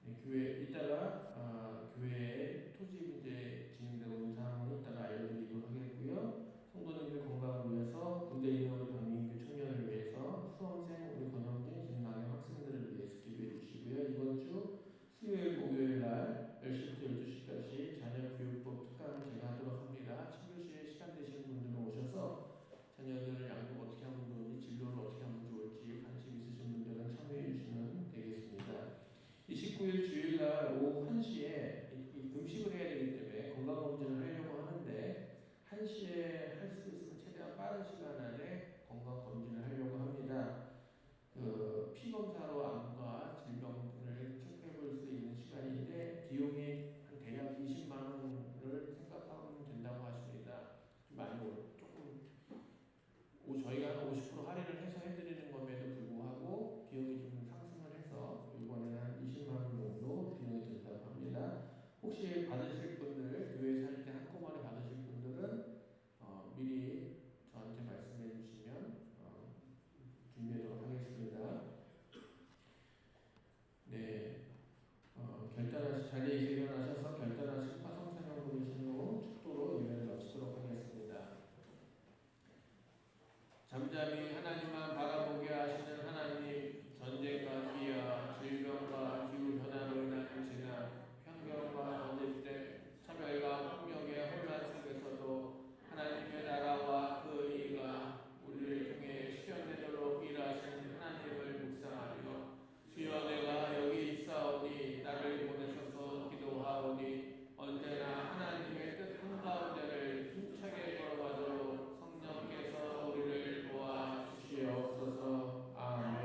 네, 교회 이따가 교회의 토지 문제 진행되고 있는 상황을 이따가 알려드리도록 하겠고요. 성도님들 건강을 위해서 군대 있는 우리 박민규 청년을 위해서 수험생 우리 권영진 김남영 학생들을 위해서 기도해 주시고요. 이번 주 수요일 목요일 날 10시부터 12시까지 자녀교육법 특강을 제가 하도록 합니다. 친교실에 시간 되시는 분들은 오셔서 자녀들 양육 어떻게 하면 좋을지 진로를 어떻게 하면 좋을지 관심 있으신 분들은 참여해 주시면 되겠습니다. 29일 주일날 오후 1시에 이 금식을 해야 되기 때문에 건강검진을 하려고 하는데 1시에 할 수 있으면 최대한 빠른 시간 안에 건강검진을 하려고 합니다. 피검사로 암과 질병을 체크해 볼 수 있는 시간인데 비용이 한 대략 20만 원을 생각하면 된다고 하십니다. 좀 많이 조금 저희가 한 50% 할인을 해서 해드리는 것에도 불구하고 비용이 좀 상승을 해서 이번에는 한 20만 원 정도 비용이 든다고 합니다. 혹시 받으실 분들 교회 살 때 한꺼번에 받으실 분들은 미리 저한테 말씀해 주시면 준비하도록 하겠습니다. 네, 자리에 일어나셔서 결단하신 화성찬양 부르신 후 축도로 예배를 마치도록 하겠습니다. 잠잠히 하나님만 바라보게 하시는 하나님, 전쟁과 기아, 질병과 기후변화로 인한 재난, 편견과 언제때 차별과 폭력의 혼란 속에서도 하나님의 나라와 그 의가 우리를 통해 실현되도록 일하신 하나님을 묵상하며 주여 내가 여기 있사오니 나를 보내셔서 기도하오니 언제나 하나님의 뜻 한가운데를 힘차게 걸어가도록 성령께서 우리를 도와주시옵소서. 아멘.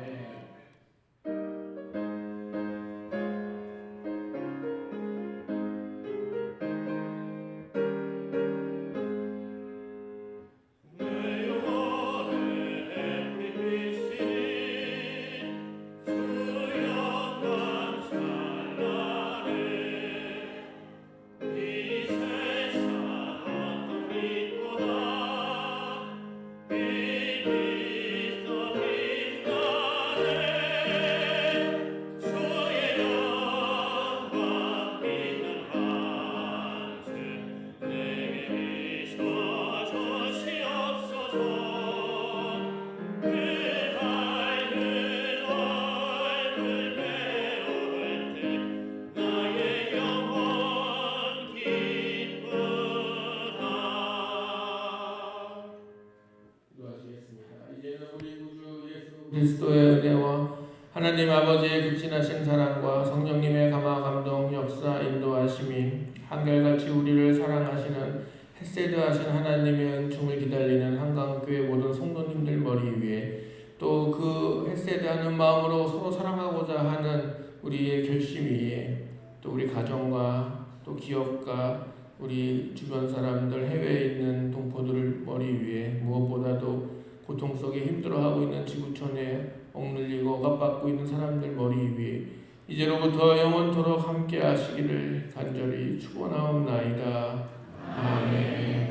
그리스도의 은혜와 하나님 아버지의 극진하신 사랑과 성령님의 감화 감동 역사 인도하심이 한결같이 우리를 사랑하시는 헤세드하신 하나님의 은총을 기다리는 한강교회 모든 성도님들 머리 위에 또 그 헤세드하는 마음으로 서로 사랑하고자 하는 우리의 결심 위에 또 우리 가정과 또 기업과 우리 주변 사람들 해외에 있는 동포들을 머리 위에 무엇보다도 고통 속에 힘들어하고 있는 지구촌에 억눌리고 억압받고 있는 사람들 머리 위에 이제로부터 영원토록 함께 하시기를 간절히 축원하옵나이다. 아멘.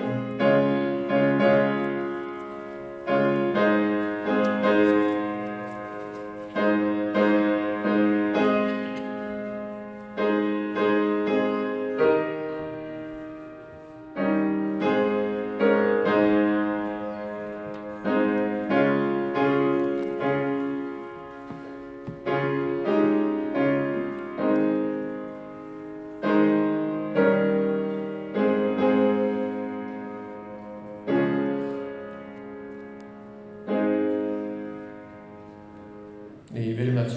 네, 예배를 마치